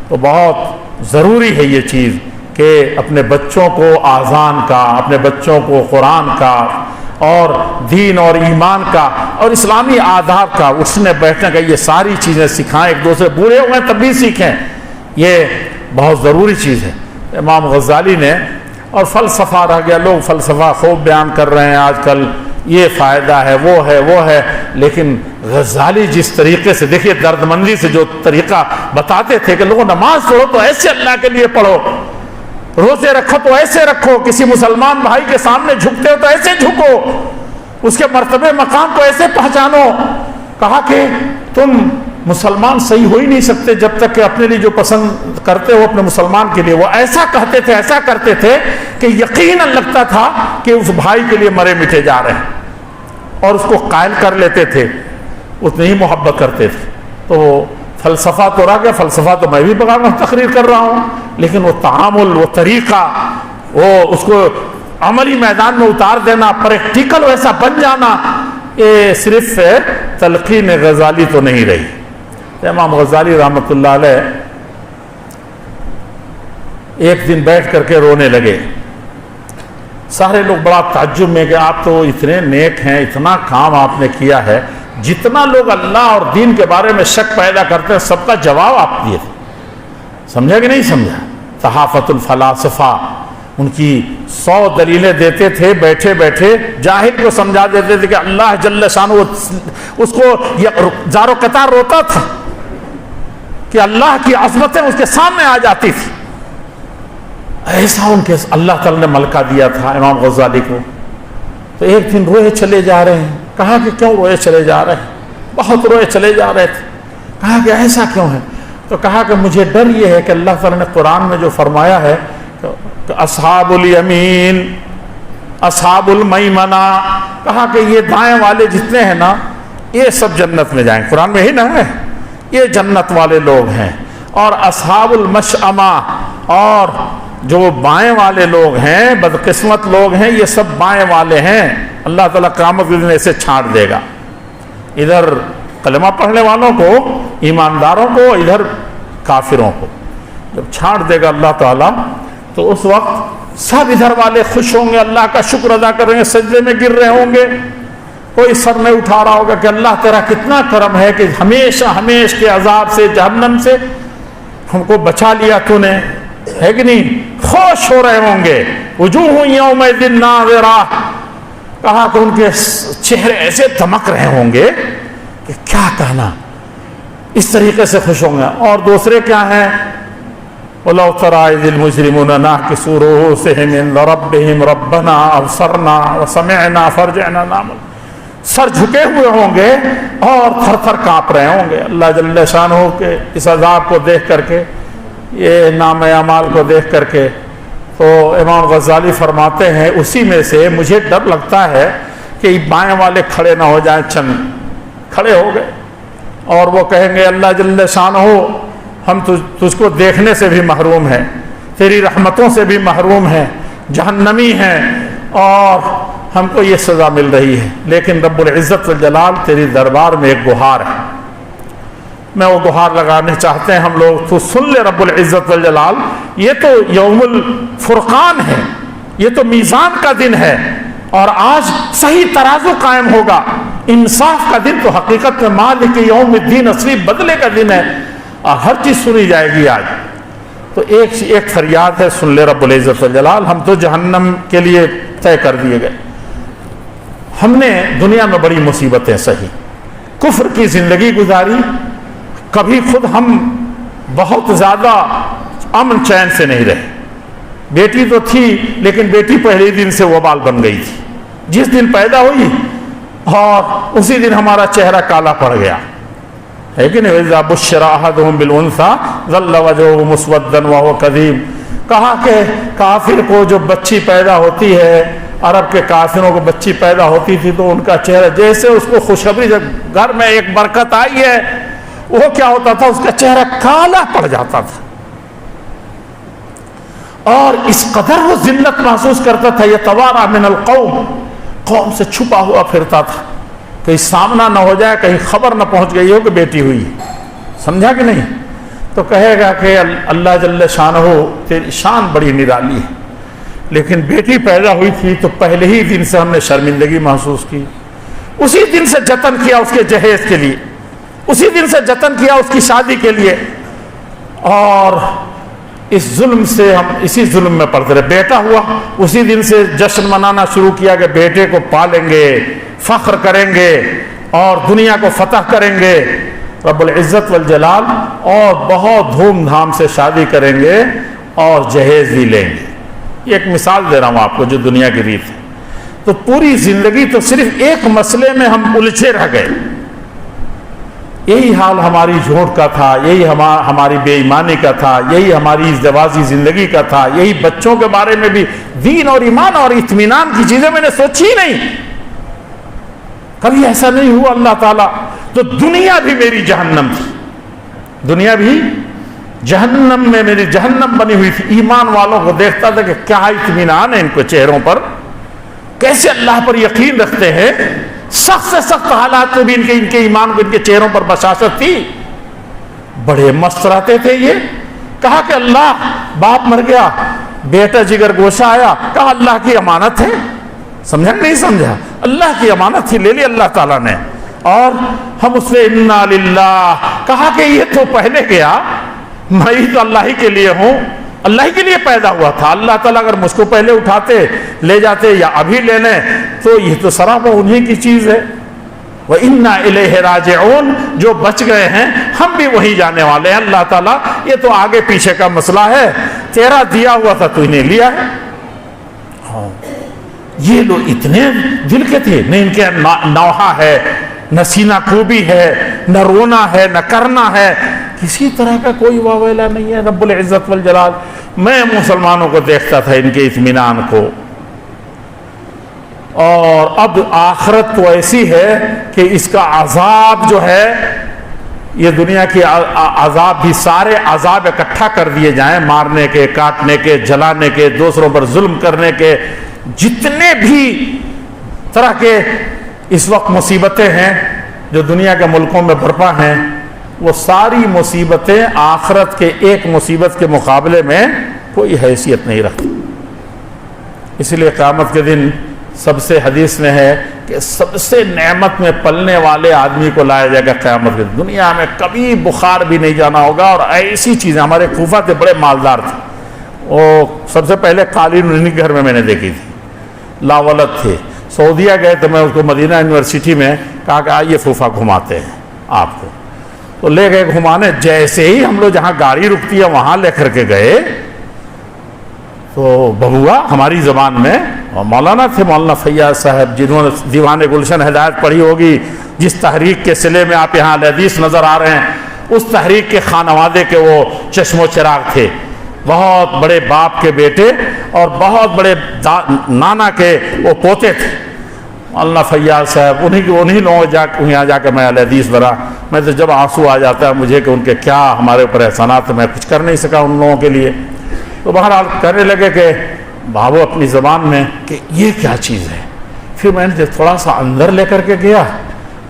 تو بہت ضروری ہے یہ چیز کہ اپنے بچوں کو آذان کا، اپنے بچوں کو قرآن کا اور دین اور ایمان کا اور اسلامی آداب کا، اٹھنے بیٹھنے کا، یہ ساری چیزیں سکھائیں، ایک دوسرے بوڑھے ہوئے تب بھی سیکھیں، یہ بہت ضروری چیز ہے۔ امام غزالی نے، اور فلسفہ رہ گیا، لوگ فلسفہ خوب بیان کر رہے ہیں آج کل، یہ فائدہ ہے، وہ ہے، لیکن غزالی جس طریقے سے، دیکھیے درد مندی سے جو طریقہ بتاتے تھے کہ لوگوں نماز پڑھو تو ایسے اللہ کے لیے پڑھو، روزے رکھو تو ایسے رکھو، کسی مسلمان بھائی کے سامنے جھکتے ہو تو ایسے جھکو، اس کے مرتبے مقام کو ایسے پہچانو۔ کہا کہ تم مسلمان صحیح ہو ہی نہیں سکتے جب تک کہ اپنے لیے جو پسند کرتے ہو اپنے مسلمان کے لیے، وہ ایسا کہتے تھے، ایسا کرتے تھے کہ یقیناً لگتا تھا کہ اس بھائی کے لیے مرے مٹے جا رہے ہیں، اور اس کو قائل کر لیتے تھے، اتنی ہی محبت کرتے تھے۔ تو فلسفہ تو رہ گیا، فلسفہ تو میں بھی بغیر تقریر کر رہا ہوں، لیکن وہ تعامل، وہ طریقہ، وہ اس کو عملی میدان میں اتار دینا، پریکٹیکل ویسا بن جانا، یہ صرف تلقین غزالی تو نہیں رہی۔ امام غزالی رحمۃ اللہ علیہ ایک دن بیٹھ کر کے رونے لگے۔ سارے لوگ بڑا تعجب میں کہ آپ تو اتنے نیک ہیں، اتنا کام آپ نے کیا ہے، جتنا لوگ اللہ اور دین کے بارے میں شک پیدا کرتے ہیں سب کا جواب آپ دیے تھے۔ سمجھا کہ نہیں سمجھا؟ صحافت الفلاسفہ ان کی 100 دلیلیں دیتے تھے، بیٹھے بیٹھے جاہل کو سمجھا دیتے تھے کہ اللہ جل شانہ اس کو زار و قطار روتا تھا کہ اللہ کی عظمتیں اس کے سامنے آ جاتی تھی۔ ایسا ان کے اللہ تعالی نے ملکہ دیا تھا امام غزالی کو۔ تو ایک دن روئے چلے جا رہے ہیں، کہا کہ کیوں روئے چلے جا رہے ہیں؟ بہت روئے چلے جا رہے تھے۔ کہا کہ ایسا کیوں ہے؟ تو کہا کہ مجھے ڈر یہ ہے کہ اللہ تعالی نے قرآن میں جو فرمایا ہے کہ اصحاب الیمین اصحاب المیمنہ، کہا کہ یہ دائیں والے جتنے ہیں نا یہ سب جنت میں جائیں، قرآن میں ہی نا ہے، یہ جنت والے لوگ ہیں، اور اصحاب المشأمہ اور جو بائیں والے لوگ ہیں، بدقسمت لوگ ہیں، یہ سب بائیں والے ہیں، اللہ تعالیٰ قیامت کے دن ایسے چھانٹ دے گا، ادھر کلمہ پڑھنے والوں کو، ایمانداروں کو، ادھر کافروں کو جب چھانٹ دے گا اللہ تعالیٰ، تو اس وقت سب ادھر والے خوش ہوں گے، اللہ کا شکر ادا کریں گے، سجدے میں گر رہے ہوں گے، کوئی سر نہیں اٹھا رہا ہوگا کہ اللہ تیرا کتنا کرم ہے کہ ہمیشہ ہمیش کے عذاب سے، جہنم سے ہم کو بچا لیا تو نے، ہے کہ نہیں؟ خوش ہو رہے ہوں گے، وجوہ یومئذ ناظرہ، کہا کہ ان کے چہرے ایسے دمک رہے ہوں گے کہ کیا کہنا، اس طریقے سے خوش ہوں گے۔ اور دوسرے کیا ہیں؟ وَلَوْ تَرَىٰ إِذِ الْمُجْرِمُونَ نَاكِسُو رُءُوسِهِمْ عِندَ رَبِّهِمْ رَبَّنَا أَبْصَرْنَا وَسَمِعْنَا فَارْجِعْنَا نَعْمَلْ، سر جھکے ہوئے ہوں گے اور تھر تھر کانپ رہے ہوں گے اللہ جل شانہ کے اس عذاب کو دیکھ کر کے، یہ نام اعمال کو دیکھ کر کے۔ تو امام غزالی فرماتے ہیں اسی میں سے مجھے ڈر لگتا ہے کہ بائیں والے کھڑے نہ ہو جائیں، چند کھڑے ہو گئے اور وہ کہیں گے اللہ جل شانہ ہم تجھ کو دیکھنے سے بھی محروم ہیں، تیری رحمتوں سے بھی محروم ہیں، جہنمی ہیں اور ہم کو یہ سزا مل رہی ہے، لیکن رب العزت والجلال تیری دربار میں ایک گہار ہے، میں وہ گہار لگانے چاہتے ہیں ہم لوگ، تو سن لے رب العزت والجلال، یہ تو یوم الفرقان ہے، یہ تو میزان کا دن ہے، اور آج صحیح ترازو قائم ہوگا، انصاف کا دن، تو حقیقت میں مالک یوم الدین اصلی بدلے کا دن ہے، اور ہر چیز سنی جائے گی آج۔ تو ایک فریاد ہے، سن لے رب العزت والجلال، ہم تو جہنم کے لیے طے کر دیے گئے، ہم نے دنیا میں بڑی مصیبتیں سہی، کفر کی زندگی گزاری، کبھی خود ہم بہت زیادہ امن چین سے نہیں رہے، بیٹی تو تھی لیکن بیٹی پہلے دن سے وبال بن گئی تھی، جس دن پیدا ہوئی اور اسی دن ہمارا چہرہ کالا پڑ گیا، ہے کہ نہیں؟ وَإِذَا بُشِّرَ أَحَدُهُم بِالْأُنثَىٰ ظَلَّ وَجْهُهُ مُسْوَدًّا وَهُوَ كَظِيمٌ، کہا کہ کافر کو جو بچی پیدا ہوتی ہے، عرب کے کافروں کو بچی پیدا ہوتی تھی تو ان کا چہرہ جیسے اس کو خوشخبری، جب گھر میں ایک برکت آئی ہے، وہ کیا ہوتا تھا، اس کا چہرہ کالا پڑ جاتا تھا، اور اس قدر وہ ذلت محسوس کرتا تھا، یتوارا من القوم، قوم سے چھپا ہوا پھرتا تھا، کہیں سامنا نہ ہو جائے، کہیں خبر نہ پہنچ گئی ہو کہ بیٹی ہوئی، سمجھا کہ نہیں؟ تو کہے گا کہ اللہ جل شانہ تیری شان بڑی نرالی ہے، لیکن بیٹی پیدا ہوئی تھی تو پہلے ہی دن سے ہم نے شرمندگی محسوس کی، اسی دن سے جتن کیا اس کے جہیز کے لیے، اسی دن سے جتن کیا اس کی شادی کے لیے، اور اس ظلم سے ہم اسی ظلم میں پڑتے رہے، بیٹا ہوا اسی دن سے جشن منانا شروع کیا کہ بیٹے کو پالیں گے، فخر کریں گے اور دنیا کو فتح کریں گے رب العزت والجلال، اور بہت دھوم دھام سے شادی کریں گے اور جہیز بھی لیں گے۔ یہ ایک مثال دے رہا ہوں آپ کو جو دنیا کی ریت ہے۔ تو پوری زندگی تو صرف ایک مسئلے میں ہم الجھے رہ گئے، یہی حال ہماری جھوٹ کا تھا، یہی ہماری بے ایمانی کا تھا، یہی ہماری ازدواجی زندگی کا تھا، یہی بچوں کے بارے میں بھی دین اور ایمان اور اطمینان کی چیزیں میں نے سوچی ہی نہیں، کبھی ایسا نہیں ہوا اللہ تعالیٰ، تو دنیا بھی میری جہنم تھی، دنیا بھی جہنم میں میری جہنم بنی ہوئی تھی. ایمان والوں کو دیکھتا تھا کہ کیا اطمینان ہے ان کو چہروں پر, کیسے اللہ پر یقین رکھتے ہیں. سخت سے سخت حالات میں بھی ان کے ایمان کو, ان کے چہروں پر بشاشت تھی. بڑے مست رہتے تھے یہ. کہا کہ اللہ, باپ مر گیا, بیٹا جگر گوشہ آیا, کہا اللہ کی امانت ہے. سمجھا نہیں سمجھا؟ اللہ کی امانت تھی, لے لی اللہ تعالیٰ نے. اور ہم اس نے انا للہ کہا کہ یہ تو پہلے گیا, میں تو اللہ ہی کے لیے ہوں, اللہ ہی کے لیے پیدا ہوا تھا. اللہ تعالیٰ اگر مجھ کو پہلے اٹھاتے لے جاتے یا ابھی لے لیں تو یہ تو سراپا انہی کی چیز ہے. وَإِنَّا إِلَيْهِ رَاجِعُونَ, جو بچ گئے ہیں ہم بھی وہی جانے والے ہیں. اللہ تعالیٰ یہ تو آگے پیچھے کا مسئلہ ہے, تیرا دیا ہوا تھا تو انہیں لیا ہے. یہ لوگ اتنے دل کے تھے, نہ ان کے نوحہ ہے, نہ سینہ کوبی ہے, نہ رونا ہے, نہ کرنا ہے, کسی طرح کا کوئی واویلا نہیں ہے. رب العزت والجلال, میں مسلمانوں کو دیکھتا تھا ان کے اطمینان کو. اور اب آخرت تو ایسی ہے کہ اس کا عذاب جو ہے, یہ دنیا کی عذاب بھی, سارے عذاب اکٹھا کر دیے جائیں, مارنے کے, کاٹنے کے, جلانے کے, دوسروں پر ظلم کرنے کے, جتنے بھی طرح کے اس وقت مصیبتیں ہیں جو دنیا کے ملکوں میں برپا ہیں, وہ ساری مصیبتیں آخرت کے ایک مصیبت کے مقابلے میں کوئی حیثیت نہیں رکھتی. اس لیے قیامت کے دن سب سے حدیث میں ہے کہ سب سے نعمت میں پلنے والے آدمی کو لایا جائے گا قیامت کے دن. دنیا میں کبھی بخار بھی نہیں جانا ہوگا, اور ایسی چیزیں, ہمارے کوفہ تھے بڑے مالدار تھے, وہ سب سے پہلے قالین انہی گھر میں نے دیکھی تھی, لاولد تھے. سعودیہ گئے تو میں اس کو مدینہ یونیورسٹی میں کہا کہ آئیے پھوپھا گھماتے ہیں آپ کو, تو لے گئے گھمانے. جیسے ہی ہم لوگ جہاں گاڑی رکتی ہے وہاں لے کر کے گئے تو بہوا ہماری زبان میں, اور مولانا تھے مولانا فیاض صاحب, جنہوں نے دیوان گلشن ہدایت پڑھی ہوگی, جس تحریک کے صلے میں آپ یہاں حدیث نظر آ رہے ہیں, اس تحریک کے خانوادے کے وہ چشم و چراغ تھے. بہت بڑے باپ کے بیٹے اور بہت بڑے نانا کے وہ پوتے تھے مولانا فیاض صاحب. انہی لوگوں یہاں جا کے میں حدیث بنا. میں تو جب آنسو آ جاتا ہے مجھے کہ ان کے کیا ہمارے اوپر احسانات, میں کچھ کر نہیں سکا ان لوگوں کے لیے. تو بہرحال کہنے لگے کہ بابو اپنی زبان میں کہ یہ کیا چیز ہے. پھر میں نے جب تھوڑا سا اندر لے کر کے گیا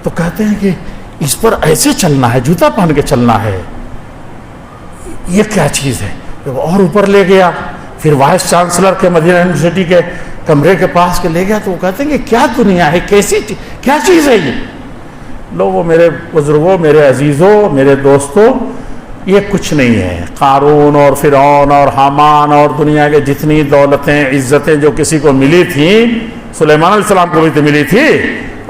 تو کہتے ہیں کہ اس پر ایسے چلنا ہے, جوتا پہن کے چلنا ہے, یہ کیا چیز ہے. جب اور اوپر لے گیا, پھر وائس چانسلر کے مدینہ یونیورسٹی کے کمرے کے پاس کے لے گیا تو وہ کہتے ہیں کہ کیا دنیا ہے, کیسی کیا چیز ہے یہ. لوگوں, میرے بزرگوں, میرے عزیزوں, میرے دوستوں, یہ کچھ نہیں ہے. قارون اور فرعون اور حامان اور دنیا کے جتنی دولتیں, عزتیں جو کسی کو ملی تھیں, سلیمان علیہ السلام کو بھی تو ملی تھی.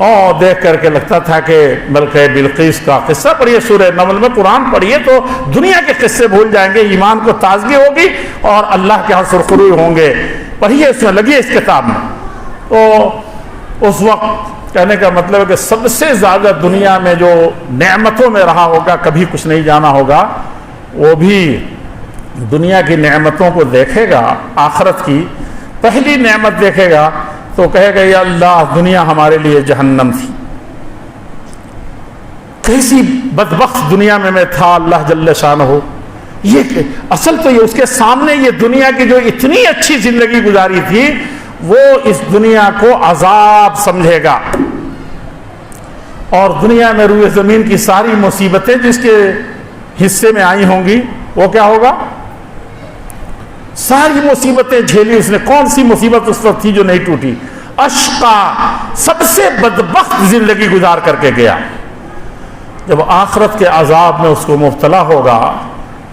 اور دیکھ کر کے لگتا تھا کہ ملکہ بلقیس کا قصہ پڑھیے, سورہ نمل میں قرآن پڑھیے تو دنیا کے قصے بھول جائیں گے, ایمان کو تازگی ہوگی اور اللہ کے ہاں سرخروئی ہوں گے. پڑھیے, اس میں لگیے اس کتاب میں. تو اس وقت کہنے کا مطلب ہے کہ سب سے زیادہ دنیا میں جو نعمتوں میں رہا ہوگا, کبھی کچھ نہیں جانا ہوگا, وہ بھی دنیا کی نعمتوں کو دیکھے گا. آخرت کی پہلی نعمت دیکھے گا تو کہے گا یا اللہ, دنیا ہمارے لیے جہنم تھی, کیسی بدبخت دنیا میں تھا اللہ جل شانہ. یہ اصل تو یہ اس کے سامنے یہ دنیا کی جو اتنی اچھی زندگی گزاری تھی, وہ اس دنیا کو عذاب سمجھے گا. اور دنیا میں روئے زمین کی ساری مصیبتیں جس کے حصے میں آئی ہوں گی, وہ کیا ہوگا, ساری مصیبتیں جھیلی اس نے. کون سی مصیبت اس وقت تھی جو نہیں ٹوٹی؟ اشقا, سب سے بدبخت زندگی گزار کر کے گیا. جب آخرت کے عذاب میں اس کو مبتلا ہوگا,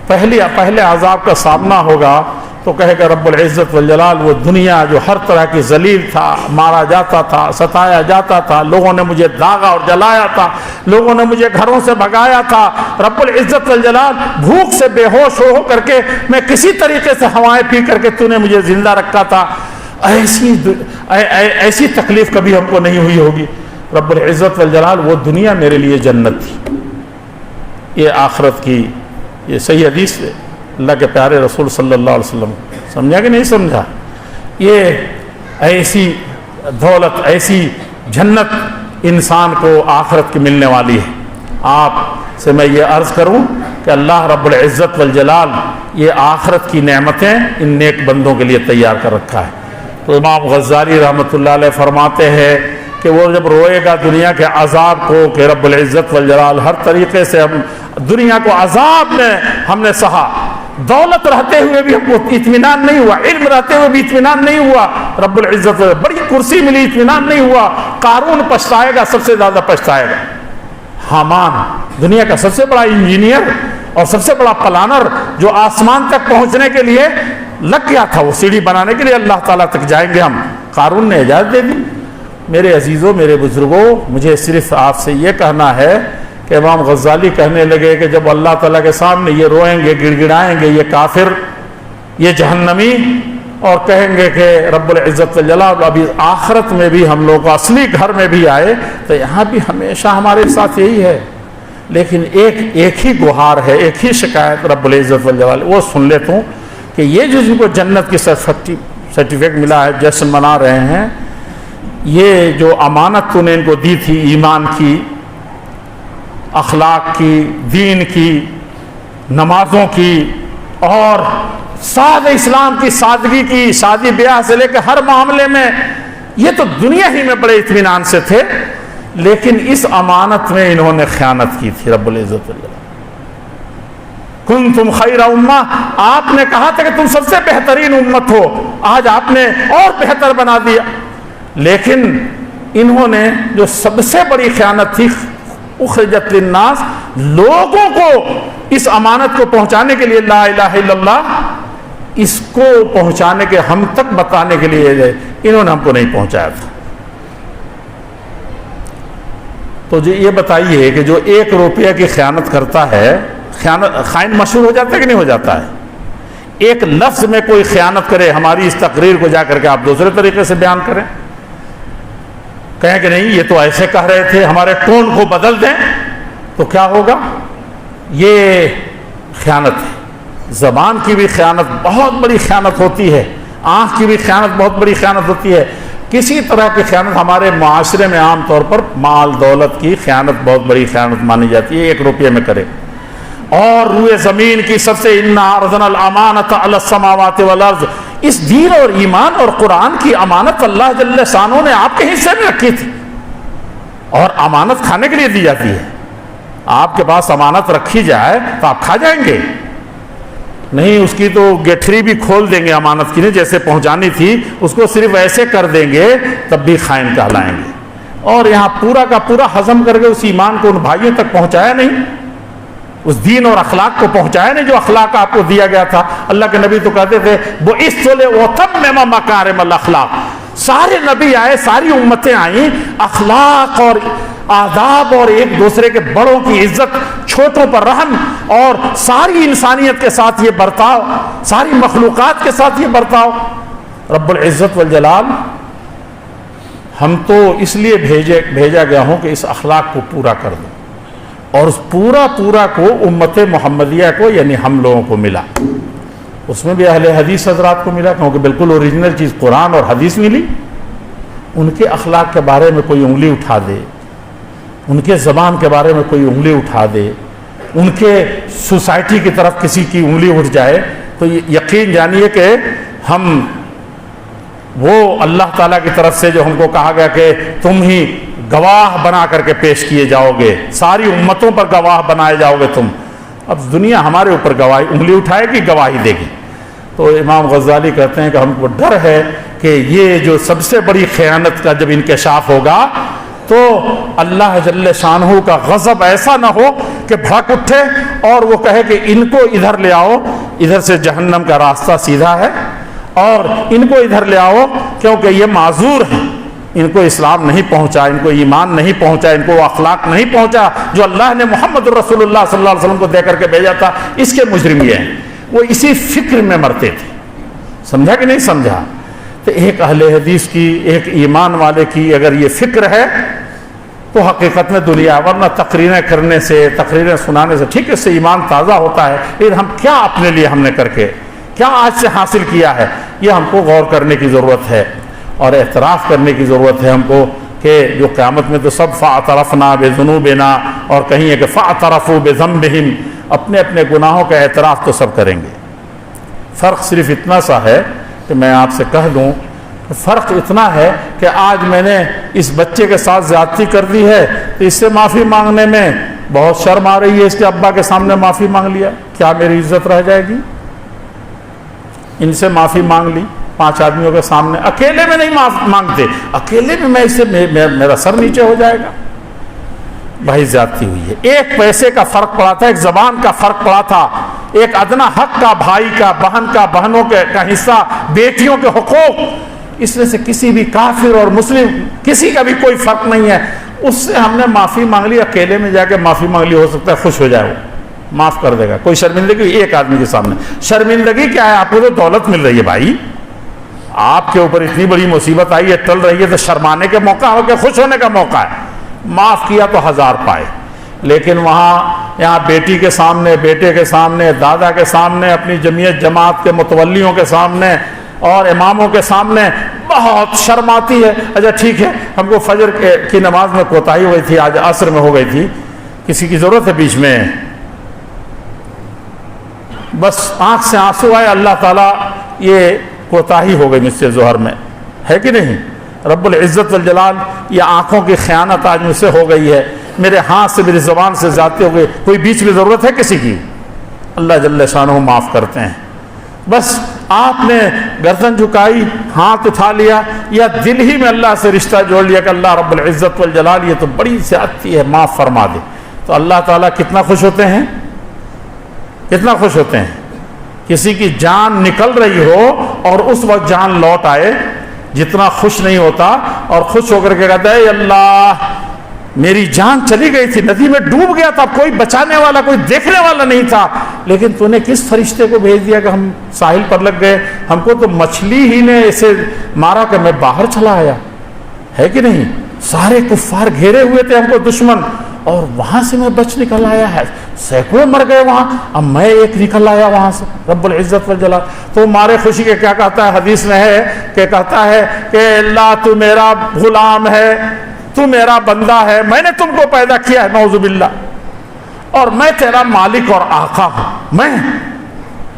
پہلے عذاب کا سامنا ہوگا, تو کہے گا رب العزت والجلال, وہ دنیا جو ہر طرح کی ذلیل تھا, مارا جاتا تھا, ستایا جاتا تھا, لوگوں نے مجھے داغا اور جلایا تھا, لوگوں نے مجھے گھروں سے بھگایا تھا, رب العزت والجلال بھوک سے بے ہوش ہو کر کے میں کسی طریقے سے ہوائیں پی کر کے تو نے مجھے زندہ رکھا تھا. ایسی تکلیف کبھی ہم کو نہیں ہوئی ہوگی. رب العزت والجلال, وہ دنیا میرے لیے جنت تھی. یہ آخرت کی یہ صحیح حدیث ہے اللہ کے پیارے رسول صلی اللہ علیہ وسلم. سمجھا کہ نہیں سمجھا؟ یہ ایسی دولت, ایسی جنت انسان کو آخرت کی ملنے والی ہے. آپ سے میں یہ عرض کروں کہ اللہ رب العزت والجلال یہ آخرت کی نعمتیں ان نیک بندوں کے لیے تیار کر رکھا ہے۔ تو امام غزالی رحمۃ اللہ علیہ فرماتے ہیں کہ وہ جب روئے گا دنیا کے عذاب کو کہ رب العزت والجلال ہر طریقے سے ہم دنیا کو عذاب میں ہم نے سہا، دولت رہتے ہوئے بھی ہم کو اطمینان نہیں ہوا، علم رہتے ہوئے بھی اطمینان نہیں ہوا، رب العزت بڑی کرسی ملی اطمینان نہیں ہوا، قارون پچھتائے گا، سب سے زیادہ پچھتائے گا۔ حامان دنیا کا سب سے بڑا انجینئر اور سب سے بڑا پلانر جو آسمان تک پہنچنے کے لیے لگ گیا تھا، وہ سیڑھی بنانے کے لیے اللہ تعالیٰ تک جائیں گے ہم، قارون نے اجازت دے دی۔ میرے عزیزوں، میرے بزرگوں، مجھے صرف آپ سے یہ کہنا ہے کہ امام غزالی کہنے لگے کہ جب اللہ تعالیٰ کے سامنے یہ روئیں گے، گڑ گڑائیں گے یہ کافر، یہ جہنمی، اور کہیں گے کہ رب العزت والجلال ابھی آخرت میں بھی ہم لوگ اصلی گھر میں بھی آئے، تو یہاں بھی ہمیشہ ہمارے ساتھ یہی ہے، لیکن ایک ہی گہار ہے، ایک ہی شکایت رب العزت والجلال، وہ سن لیتا ہوں کہ یہ جن کو جنت کی سرٹیفکیٹ ملا ہے، جشن منا رہے ہیں، یہ جو امانت تو نے ان کو دی تھی ایمان کی، اخلاق کی، دین کی، نمازوں کی، اور سادہ اسلام کی سادگی کی، شادی بیاہ سے لے کے ہر معاملے میں، یہ تو دنیا ہی میں بڑے اطمینان سے تھے، لیکن اس امانت میں انہوں نے خیانت کی تھی رب العزت والجلال۔ کنتم خیر امہ، آپ نے کہا تھا کہ تم سب سے بہترین امت ہو، آج آپ نے اور بہتر بنا دیا، لیکن انہوں نے جو سب سے بڑی خیانت تھی، اخرجت للناس، لوگوں کو اس امانت کو پہنچانے کے لیے، لا الہ الا اللہ، اس کو پہنچانے کے، ہم تک بتانے کے لیے انہوں نے ہم کو نہیں پہنچایا تھا۔ تو یہ بتائیے کہ جو 1 روپیہ کی خیانت کرتا ہے، خائن مشہور ہو جاتا ہے کہ نہیں ہو جاتا ہے؟ ایک لفظ میں کوئی خیانت کرے، ہماری اس تقریر کو جا کر کے آپ دوسرے طریقے سے بیان کریں، کہیں کہ نہیں یہ تو ایسے کہہ رہے تھے، ہمارے ٹون کو بدل دیں، تو کیا ہوگا؟ یہ خیانت ہے۔ زبان کی بھی خیانت بہت بڑی خیانت ہوتی ہے، آنکھ کی بھی خیانت بہت بڑی خیانت ہوتی ہے، کسی طرح کی خیانت ہمارے معاشرے میں عام طور پر مال دولت کی خیانت بہت بڑی خیانت مانی جاتی ہے، 1 روپیے میں کرے۔ اور روئے زمین کی سب سے انا عرضنا الامانۃ علی السماوات والارض، اس دین اور ایمان اور قرآن کی امانت اللہ جل شانہ نے آپ کے حصے میں رکھی تھی، اور امانت کھانے کے لیے دی جاتی ہے۔ آپ کے پاس امانت رکھی جائے تو آپ کھا جائیں گے، نہیں اس کی تو گٹھری بھی کھول دیں گے امانت کی، نہیں جیسے پہنچانی تھی اس کو صرف ایسے کر دیں گے تب بھی خائن کہلائیں گے۔ اور یہاں پورا کا پورا ہضم کر کے اس ایمان کو ان بھائیوں تک پہنچایا نہیں، اس دین اور اخلاق کو پہنچایا نہیں جو اخلاق آپ کو دیا گیا تھا۔ اللہ کے نبی تو کہتے تھے بُعِثْتُ لِأُتَمِّمَ مَكَارِمَ الْأَخْلَاقِ، سارے نبی آئے، ساری امتیں آئیں، اخلاق اور آداب اور ایک دوسرے کے بڑوں کی عزت، چھوٹوں پر رحم، اور ساری انسانیت کے ساتھ یہ برتاؤ، ساری مخلوقات کے ساتھ یہ برتاؤ۔ رب العزت والجلال ہم تو اس لیے بھیجا گیا ہوں کہ اس اخلاق کو پورا کر دوں، اور اس پورا کو امت محمدیہ کو یعنی ہم لوگوں کو ملا، اس میں بھی اہل حدیث حضرات کو ملا، کیونکہ بالکل اوریجنل چیز قرآن اور حدیث ملی۔ ان کے اخلاق کے بارے میں کوئی انگلی اٹھا دے، ان کے زبان کے بارے میں کوئی انگلی اٹھا دے، ان کے سوسائٹی کی طرف کسی کی انگلی اٹھ جائے، تو یقین جانیے کہ ہم وہ اللہ تعالیٰ کی طرف سے جو ہم کو کہا گیا کہ تم ہی گواہ بنا کر کے پیش کیے جاؤ گے، ساری امتوں پر گواہ بنائے جاؤ گے تم، اب دنیا ہمارے اوپر گواہی انگلی اٹھائے گی، گواہی دے گی۔ تو امام غزالی کہتے ہیں کہ ہم کو ڈر ہے کہ یہ جو سب سے بڑی خیانت کا جب انکشاف ہوگا تو اللہ جل شانہ کا غضب ایسا نہ ہو کہ بھڑک اٹھے اور وہ کہے کہ ان کو ادھر لے آؤ، ادھر سے جہنم کا راستہ سیدھا ہے، اور ان کو ادھر لے آؤ کیونکہ یہ معذور ہیں، ان کو اسلام نہیں پہنچا، ان کو ایمان نہیں پہنچا، ان کو اخلاق نہیں پہنچا جو اللہ نے محمد رسول اللہ صلی اللہ علیہ وسلم کو دے کر کے بھیجا تھا، اس کے مجرم یہ ہیں۔ وہ اسی فکر میں مرتے تھے، سمجھا کہ نہیں سمجھا؟ تو ایک اہل حدیث کی، ایک ایمان والے کی اگر یہ فکر ہے تو حقیقت میں دنیا، ورنہ تقریریں کرنے سے، تقریریں سنانے سے ٹھیک ہے، اس سے ایمان تازہ ہوتا ہے، لیکن ہم کیا اپنے لیے ہم نے کر کے کیا آج سے حاصل کیا ہے، یہ ہم کو غور کرنے کی ضرورت ہے اور اعتراف کرنے کی ضرورت ہے ہم کو کہ جو قیامت میں تو سب فاعترفنا بذنوبنا، اور کہیں ہے کہ فاعترفوا بذنبہم، اپنے اپنے گناہوں کا اعتراف تو سب کریں گے. فرق صرف اتنا سا ہے کہ میں آپ سے کہہ دوں، فرق اتنا ہے کہ آج میں نے اس بچے کے ساتھ زیادتی کر دی ہے تو اس سے معافی مانگنے میں بہت شرم آ رہی ہے. اس کے ابا کے سامنے معافی مانگ لیا، کیا میری عزت رہ جائے گی؟ ان سے معافی مانگ لی 5 آدمیوں کے سامنے، اکیلے میں نہیں مانگتے، اکیلے میں میں اس سے میرا سر نیچے ہو جائے گا. بھائی زیادتی ہوئی ہے. ایک پیسے کا فرق پڑا تھا، ایک زبان کا فرق پڑا تھا، ایک ادنا حق کا، بھائی کا، بہن کا، بہنوں کا حصہ، بیٹیوں کے حقوق، اس میں سے کسی بھی کافر اور مسلم کسی کا بھی کوئی فرق نہیں ہے. اس سے ہم نے معافی مانگ لی، اکیلے میں جا کے معافی مانگ لی، ہو سکتا ہے خوش ہو جائے، وہ معاف کر دے گا. کوئی شرمندگی ایک آدمی کے سامنے، شرمندگی کیا ہے؟ آپ کو تو دولت مل رہی ہے بھائی، آپ کے اوپر اتنی بڑی مصیبت آئی ہے، ٹل رہی ہے، تو شرمانے کے موقع ہو کہ خوش ہونے کا موقع ہے. معاف کیا تو 1000 پائے، لیکن یہاں بیٹی کے سامنے، بیٹے کے سامنے، دادا کے سامنے، اپنی جمعیت جماعت کے متولیوں کے سامنے اور اماموں کے سامنے بہت شرم آتی ہے. اچھا ٹھیک ہے، ہم کو فجر کی نماز میں کوتاہی ہوئی تھی، آج عصر میں ہو گئی تھی، کسی کی ضرورت ہے بیچ میں، بس آنکھ سے آنسو آئے، اللہ تعالیٰ یہ کوتاہی ہو گئی مجھ سے ظہر میں، ہے کہ نہیں؟ رب العزت والجلال، یہ آنکھوں کی خیانت آج مجھ سے ہو گئی ہے، میرے ہاتھ سے، میری زبان سے زیادتی ہو گئی. کوئی بیچ میں ضرورت ہے کسی کی؟ اللہ جل شانہ معاف کرتے ہیں. بس آپ نے گردن جھکائی، ہاتھ اٹھا لیا، یا دل ہی میں اللہ سے رشتہ جوڑ لیا کہ اللہ رب العزت والجلال یہ تو بڑی زیادتی ہے، معاف فرما دے، تو اللہ تعالیٰ کتنا خوش ہوتے ہیں، کتنا خوش ہوتے ہیں. کسی کی جان نکل رہی ہو اور اس وقت جان لوٹ آئے، جتنا خوش نہیں ہوتا، اور خوش ہو کر کے کہتا ہے اے اللہ میری جان چلی گئی تھی، ندی میں ڈوب گیا تھا، کوئی بچانے والا، کوئی دیکھنے والا نہیں تھا، لیکن تو نے کس فرشتے کو بھیج دیا کہ ہم ساحل پر لگ گئے، ہم کو تو مچھلی ہی نے اسے مارا کہ میں باہر چلا آیا. ہے کہ نہیں؟ سارے کفار گھیرے ہوئے تھے ہم کو دشمن، اور وہاں سے میں بچ نکل آیا ہے، سینکڑوں مر گئے وہاں، اب میں ایک نکل آیا وہاں سے، رب العزت والجلال. تو مارے خوشی کے کیا کہتا ہے؟ حدیث میں ہے کہ کہتا ہے کہ اللہ تو میرا غلام ہے، تو میرا بندہ ہے، میں نے تم کو پیدا کیا ہے، نعوذ باللہ، اور میں تیرا مالک اور آقا ہوں. میں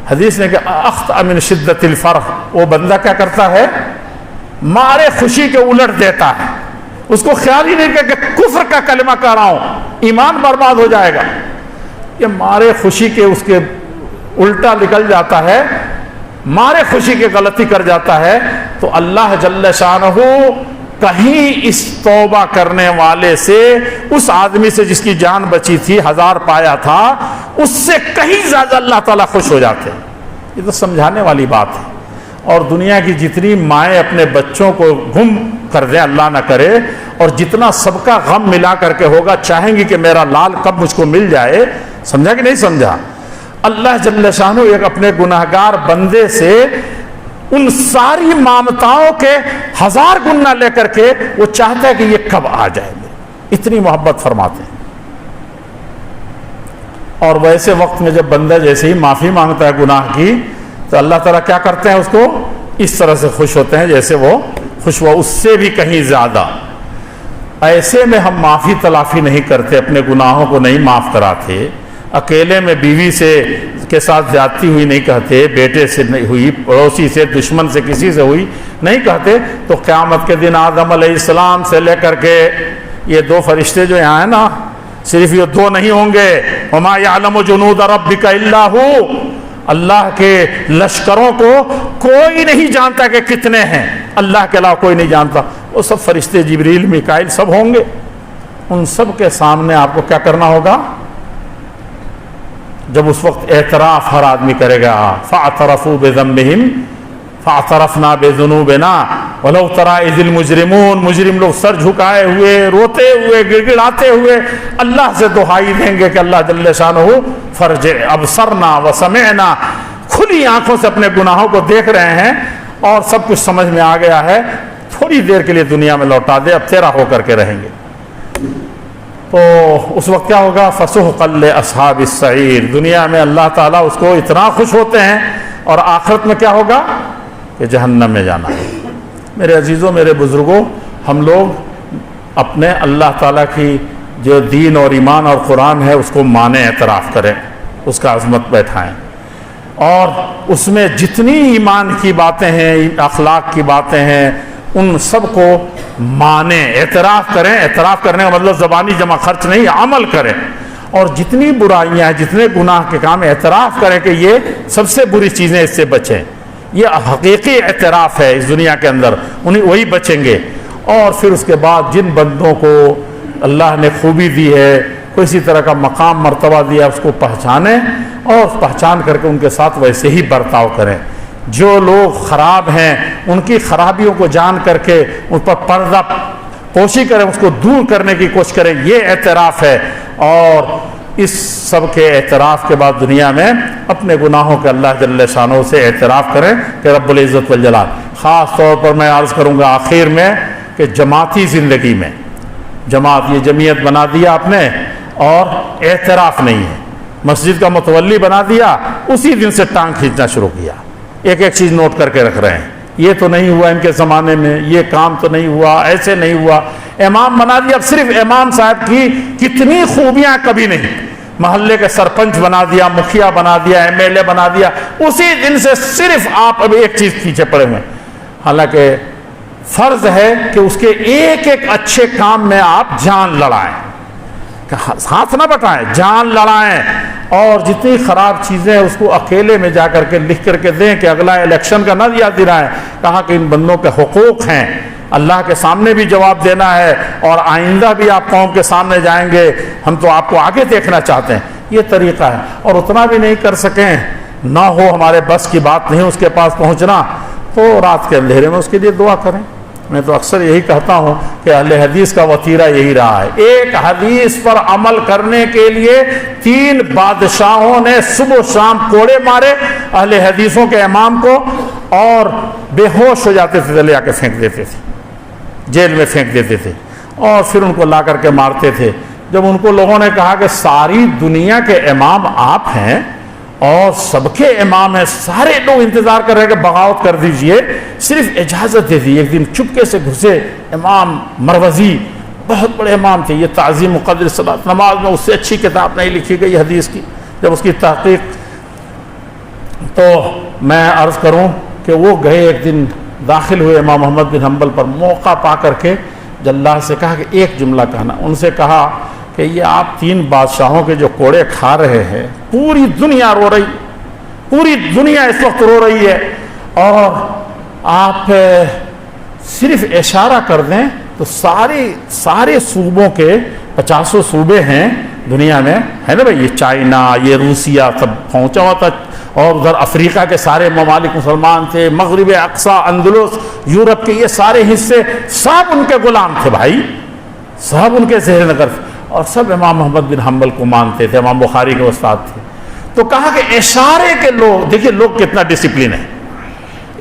حدیث نے کہ اخطأ من شدت الفرح، وہ بندہ کیا کرتا ہے؟ مارے خوشی کے الٹ دیتا ہے، اس کو خیال ہی نہیں کہ کفر کا کلمہ کہہ رہا ہوں، ایمان برباد ہو جائے گا. یہ مارے خوشی کے اس کے الٹا نکل جاتا ہے، مارے خوشی کے غلطی کر جاتا ہے، تو اللہ جل شانہ کہیں اس توبہ کرنے والے سے، اس آدمی سے جس کی جان بچی تھی، 1000 پایا تھا، اس سے کہیں زیادہ اللہ تعالیٰ خوش ہو جاتے ہیں. یہ تو سمجھانے والی بات ہے. اور دنیا کی جتنی مائیں اپنے بچوں کو گم کر دیں، اللہ نہ کرے، اور جتنا سب کا غم ملا کر کے ہوگا، چاہیں گی کہ میرا لال کب مجھ کو مل جائے. سمجھا کہ نہیں سمجھا؟ اللہ جل شانہ ایک اپنے گناہگار بندے سے ان ساری مامتاؤں کے 1000 گنا لے کر کے وہ چاہتا ہے کہ یہ کب آ جائے، اتنی محبت فرماتے ہیں. اور ویسے وقت میں جب بندہ جیسے ہی معافی مانگتا ہے گناہ کی، تو اللہ تعالیٰ کیا کرتے ہیں؟ اس کو اس طرح سے خوش ہوتے ہیں جیسے وہ خوش ہوا، اس سے بھی کہیں زیادہ. ایسے میں ہم معافی تلافی نہیں کرتے، اپنے گناہوں کو نہیں معاف کراتے، اکیلے میں بیوی سے کے ساتھ زیادتی ہوئی نہیں کہتے، بیٹے سے نہیں ہوئی، پڑوسی سے، دشمن سے، کسی سے ہوئی نہیں کہتے، تو قیامت کے دن آدم علیہ السلام سے لے کر کے یہ 2 فرشتے جو یہاں ہیں نا، صرف یہ 2 نہیں ہوں گے. وما یعلم جنود ربک الا ہو، اللہ کے لشکروں کو کوئی نہیں جانتا کہ کتنے ہیں، اللہ کے علاوہ کوئی نہیں جانتا. وہ سب فرشتے، جبریل، میکائیل، سب ہوں گے. ان سب کے سامنے آپ کو کیا کرنا ہوگا؟ جب اس وقت اعتراف ہر آدمی کرے گا، فاعترفوا بذنبہم فاعترفنا بذنوبنا ولو تری اذ المجرمون، مجرم لوگ سر جھکائے ہوئے، روتے ہوئے، گڑ گڑاتے ہوئے اللہ سے دہائی دیں گے کہ اللہ جل شانہ فرجع ابصرنا وسمعنا، کھلی آنکھوں سے اپنے گناہوں کو دیکھ رہے ہیں اور سب کچھ سمجھ میں آ گیا ہے، تھوڑی دیر کے لیے دنیا میں لوٹا دے، اب تیرا ہو کر کے رہیں گے. تو اس وقت کیا ہوگا؟ فسحقا لاصحاب السعیر. دنیا میں اللہ تعالیٰ اس کو اتنا خوش ہوتے ہیں، اور آخرت میں کیا ہوگا؟ کہ جہنم میں جانا ہے. میرے عزیزوں، میرے بزرگوں، ہم لوگ اپنے اللہ تعالیٰ کی جو دین اور ایمان اور قرآن ہے اس کو مانیں، اعتراف کریں. اس کا عظمت بیٹھائیں، اور اس میں جتنی ایمان کی باتیں ہیں، اخلاق کی باتیں ہیں، ان سب کو مانیں، اعتراف کریں۔ اعتراف کرنے کا مطلب زبانی جمع خرچ نہیں، عمل کریں، اور جتنی برائیاں ہیں، جتنے گناہ کے کام، اعتراف کریں کہ یہ سب سے بری چیزیں، اس سے بچیں۔ یہ حقیقی اعتراف ہے اس دنیا کے اندر، وہی بچیں گے۔ اور پھر اس کے بعد جن بندوں کو اللہ نے خوبی دی ہے، کوئی اسی طرح کا مقام مرتبہ دیا، اس کو پہچانیں، اور پہچان کر کے ان کے ساتھ ویسے ہی برتاؤ کریں۔ جو لوگ خراب ہیں ان کی خرابیوں کو جان کر کے ان پر پردہ پوشی کریں، اس کو دور کرنے کی کوشش کریں، یہ اعتراف ہے۔ اور اس سب کے اعتراف کے بعد دنیا میں اپنے گناہوں کے اللہ جل شانہ سے اعتراف کریں کہ رب العزت والجلال۔ خاص طور پر میں عرض کروں گا آخر میں کہ جماعتی زندگی میں، جماعت، یہ جمعیت بنا دیا آپ نے اور اعتراف نہیں ہے، مسجد کا متولی بنا دیا، اسی دن سے ٹانگ کھینچنا شروع کیا، ایک ایک چیز نوٹ کر کے رکھ رہے ہیں، یہ تو نہیں ہوا ان کے زمانے میں، یہ کام تو نہیں ہوا، ایسے نہیں ہوا، امام بنا دیا۔ اب صرف امام صاحب کی کتنی خوبیاں کبھی نہیں، محلے کے سرپنچ بنا دیا، مکھیا بنا دیا، ایم ایل اے بنا دیا، اسی دن سے صرف آپ اب ایک چیز پیچھے پڑے ہوئے ہیں۔ حالانکہ فرض ہے کہ اس کے ایک ایک اچھے کام میں آپ جان لڑائیں، ہاتھ نہ بٹائیں، جان لڑائیں، اور جتنی خراب چیزیں اس کو اکیلے میں جا کر کے لکھ کر کے دیں کہ اگلا الیکشن کا نہ یاد دلائیں۔ کہا کہ ان بندوں کے حقوق ہیں، اللہ کے سامنے بھی جواب دینا ہے، اور آئندہ بھی آپ قوم کے سامنے جائیں گے، ہم تو آپ کو آگے دیکھنا چاہتے ہیں، یہ طریقہ ہے۔ اور اتنا بھی نہیں کر سکیں، نہ ہو ہمارے بس کی بات نہیں اس کے پاس پہنچنا، تو رات کے اندھیرے میں اس کے لیے دعا کریں۔ میں تو اکثر یہی کہتا ہوں کہ اہل حدیث کا وتیرہ یہی رہا ہے، ایک حدیث پر عمل کرنے کے لیے 3 بادشاہوں نے صبح و شام کوڑے مارے اہل حدیثوں کے امام کو، اور بے ہوش ہو جاتے تھے، لے آ کے پھینک دیتے تھے، جیل میں پھینک دیتے تھے، اور پھر ان کو لا کر کے مارتے تھے۔ جب ان کو لوگوں نے کہا کہ ساری دنیا کے امام آپ ہیں اور سب کے امام ہیں، سارے لوگ انتظار کر رہے ہیں کہ بغاوت کر دیجئے، صرف اجازت دے دی۔ ایک دن چپکے سے گھسے امام مروزی، بہت بڑے امام تھے، یہ تعظیم مقدر صلاۃ نماز میں اس سے اچھی کتاب نہیں لکھی گئی حدیث کی، جب اس کی تحقیق، تو میں عرض کروں کہ وہ گئے ایک دن، داخل ہوئے امام محمد بن حنبل پر، موقع پا کر کے اللہ سے کہا کہ ایک جملہ کہنا۔ ان سے کہا کہ یہ آپ 3 بادشاہوں کے جو کوڑے کھا رہے ہیں، پوری دنیا رو رہی، پوری دنیا اس وقت رو رہی ہے، اور آپ صرف اشارہ کر دیں تو سارے صوبوں کے 50 صوبے ہیں دنیا میں، ہے نا بھائی، یہ چائنا، یہ روسیہ سب پہنچا ہوا تھا، اور ادھر افریقہ کے سارے ممالک مسلمان تھے، مغرب اقصی، اندلس، یورپ کے یہ سارے حصے، سب ان کے غلام تھے بھائی، سب ان کے زیر نظر تھے، اور سب امام محمد بن حنبل کو مانتے تھے، امام بخاری کے استاد تھے۔ تو کہا کہ اشارے کے لوگ، دیکھیے لوگ کتنا ڈسپلن ہے،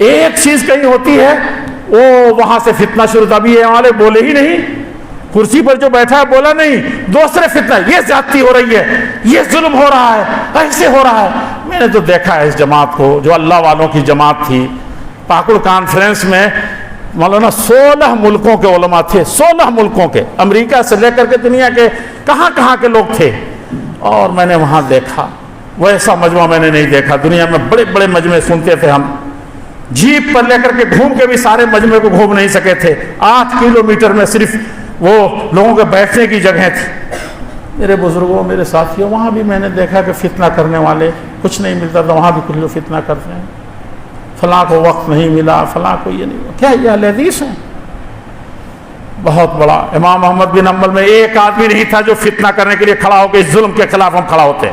ایک چیز کہیں ہوتی ہے وہ وہاں سے فتنہ شروع تھا، ابھی یہ والے بولے ہی نہیں، کرسی پر جو بیٹھا ہے بولا نہیں، دوسرے فتنہ، یہ زیادتی ہو رہی ہے، یہ ظلم ہو رہا ہے، ایسے ہو رہا ہے۔ میں نے تو دیکھا ہے اس جماعت کو، جو اللہ والوں کی جماعت تھی، پاکڑ کانفرنس میں مولانا 16 ملکوں کے علماء تھے، 16 ملکوں کے، امریکہ سے لے کر کے دنیا کے کہاں کہاں کے لوگ تھے، اور میں نے وہاں دیکھا، ویسا مجمع میں نے نہیں دیکھا دنیا میں۔ بڑے بڑے مجمع سنتے تھے ہم، جیپ پر لے کر کے گھوم کے بھی سارے مجمع کو گھوم نہیں سکے تھے، 8 کلومیٹر میں صرف وہ لوگوں کے بیٹھنے کی جگہیں تھی۔ میرے بزرگوں، میرے ساتھیوں، وہاں بھی میں نے دیکھا کہ فتنہ کرنے والے، کچھ نہیں ملتا تھا وہاں بھی کچھ لوگ فتنہ کرتے ہیں، فلاں کو وقت نہیں ملا، فلاں کو یہ نہیں ملا۔ کیا یہ اہل حدیث ہیں؟ بہت بڑا امام محمد بن حنبل میں ایک آدمی نہیں تھا جو فتنہ کرنے کے لیے کھڑا ہو کے اس ظلم کے خلاف ہم کھڑا ہوتے،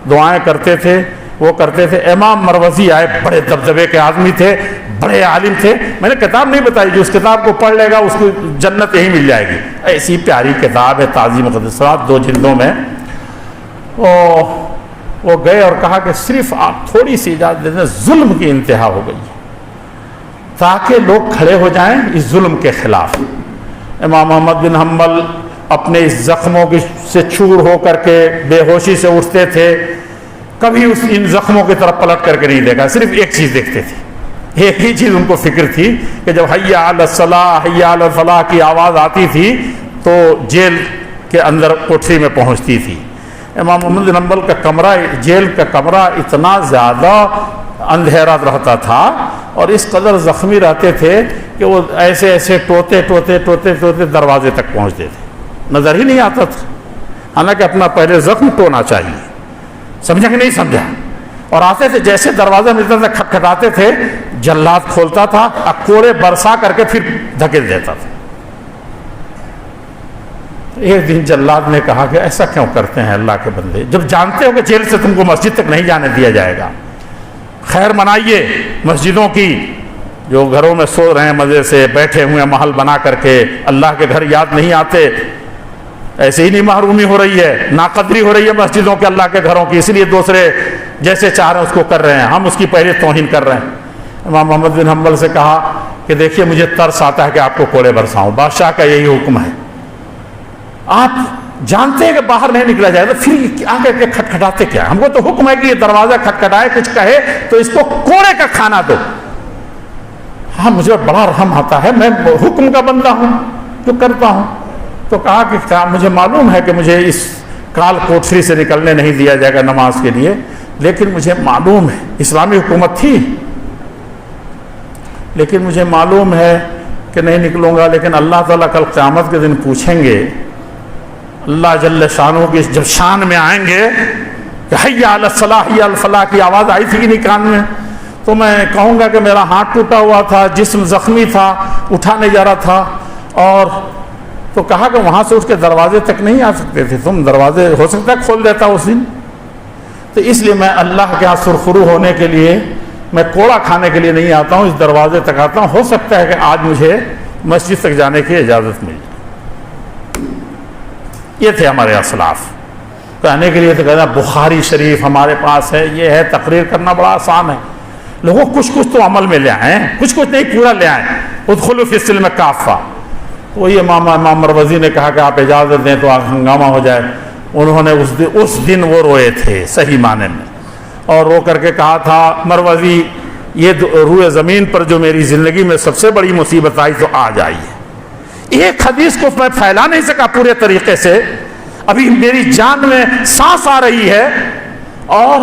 دعائیں کرتے تھے، وہ کرتے تھے۔ امام مروزی آئے، بڑے دبدبے کے آدمی تھے، بڑے عالم تھے، میں نے کتاب نہیں بتائی، جو اس کتاب کو پڑھ لے گا اس کو جنت یہی مل جائے گی، ایسی پیاری کتاب ہے، تعظیم مقدسات، 2 جلدوں میں۔ وہ گئے اور کہا کہ صرف آپ تھوڑی سی اجازت دے دیں، ظلم کی انتہا ہو گئی ہے، تاکہ لوگ کھڑے ہو جائیں اس ظلم کے خلاف۔ امام محمد بن حنبل اپنے اس زخموں سے چور ہو کر کے بے ہوشی سے اٹھتے تھے، کبھی ان زخموں کی طرف پلٹ کر کے نہیں دیکھا، صرف ایک چیز دیکھتے تھے، ایک ہی چیز ان کو فکر تھی کہ جب حی علی الصلاح، حی علی الفلاح کی آواز آتی تھی تو جیل کے اندر کوٹری میں پہنچتی تھی، امام محمد بن حنبل کا کمرہ، جیل کا کمرہ اتنا زیادہ اندھیرا رہتا تھا اور اس قدر زخمی رہتے تھے کہ وہ ایسے ایسے ٹوتے دروازے تک پہنچتے تھے، نظر ہی نہیں آتا تھا، حالانکہ اپنا پہلے زخم ٹونا چاہیے. سمجھا کہ نہیں سمجھا؟ اور آتے تھے، جیسے دروازہ ملتا تھا کھٹکھٹاتے تھے، جلاد کھولتا تھا، کوڑے برسا کر کے پھر دھکیل دیتا تھا. ایک دن جلاد نے کہا کہ ایسا کیوں کرتے ہیں اللہ کے بندے، جب جانتے ہو کہ جیل سے تم کو مسجد تک نہیں جانے دیا جائے گا. خیر منائیے مسجدوں کی، جو گھروں میں سو رہے ہیں مزے سے، بیٹھے ہوئے محل بنا کر کے، اللہ کے گھر یاد نہیں آتے. ایسے ہی نہیں محرومی ہو رہی ہے، ناقدری ہو رہی ہے مسجدوں کے، اللہ کے گھروں کی، اس لیے دوسرے جیسے چاہ رہے ہیں اس کو کر رہے ہیں، ہم اس کی پہلے توہین کر رہے ہیں. امام محمد بن حنبل سے کہا کہ دیکھیے مجھے ترس آتا ہے کہ آپ کو کوڑے برساؤں، بادشاہ کا یہی حکم ہے، آپ جانتے ہیں کہ باہر نہیں نکلا جائے تو پھر آ کر کے کھٹکھٹاتے کیا؟ ہم کو تو حکم ہے کہ یہ دروازہ کھٹکھٹائے، کچھ کہے تو اس کو کوڑے کا کھانا دو. ہاں مجھے بڑا رحم آتا ہے، میں حکم کا بندہ ہوں جو کرتا ہوں. تو کہا کہ مجھے معلوم ہے کہ مجھے اس کال کوٹری سے نکلنے نہیں دیا جائے گا نماز کے لیے، لیکن مجھے معلوم ہے اسلامی حکومت تھی، لیکن مجھے معلوم ہے کہ نہیں نکلوں گا. لیکن اللہ تعالیٰ کل قیامت کے دن پوچھیں گے، اللہ جل شانہ کی جب شان میں آئیں گے کہ حی علی الصلاح حی علی الفلاح کی آواز آئی تھی کہ نہیں کان میں، تو میں کہوں گا کہ میرا ہاتھ ٹوٹا ہوا تھا، جسم زخمی تھا، اٹھا نہیں جا رہا تھا. اور تو کہا کہ وہاں سے اس کے دروازے تک نہیں آ سکتے تھے تم، دروازے ہو سکتا ہے کھول دیتا اس دن. تو اس لیے میں اللہ کے ہاں سرخرو ہونے کے لیے، میں کوڑا کھانے کے لیے نہیں آتا ہوں، اس دروازے تک آتا ہوں، ہو سکتا ہے کہ آج مجھے مسجد تک جانے کی اجازت مل جائے. یہ تھے ہمارے اسلاف. کہنے کے لیے تو کہنا بخاری شریف ہمارے پاس ہے، یہ ہے، تقریر کرنا بڑا آسان ہے. لوگوں کچھ تو عمل میں لے آئیں، کچھ نہیں پورا لے آئیں. ادخلوا فی السلم کافہ. وہی امام مروزی نے کہا کہ آپ اجازت دیں تو ہنگامہ ہو جائے. انہوں نے اس دن وہ روئے تھے صحیح معنی میں، اور رو کر کے کہا تھا مروزی یہ روئے زمین پر جو میری زندگی میں سب سے بڑی مصیبت آئی تو آج آئی ہے. ایک حدیث کو میں پھیلا نہیں سکا پورے طریقے سے، ابھی میری جان میں سانس آ رہی ہے اور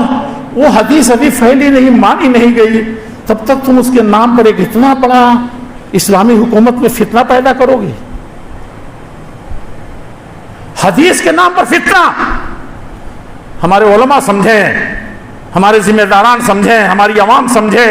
وہ حدیث ابھی پھیلی نہیں، مانی نہیں گئی، تب تک تم اس کے نام پر ایک اتنا بڑا اسلامی حکومت میں فتنہ پیدا کرو گی. حدیث کے نام پر فتنہ. ہمارے علماء سمجھیں، ہمارے ذمہ داران سمجھیں، ہماری عوام سمجھے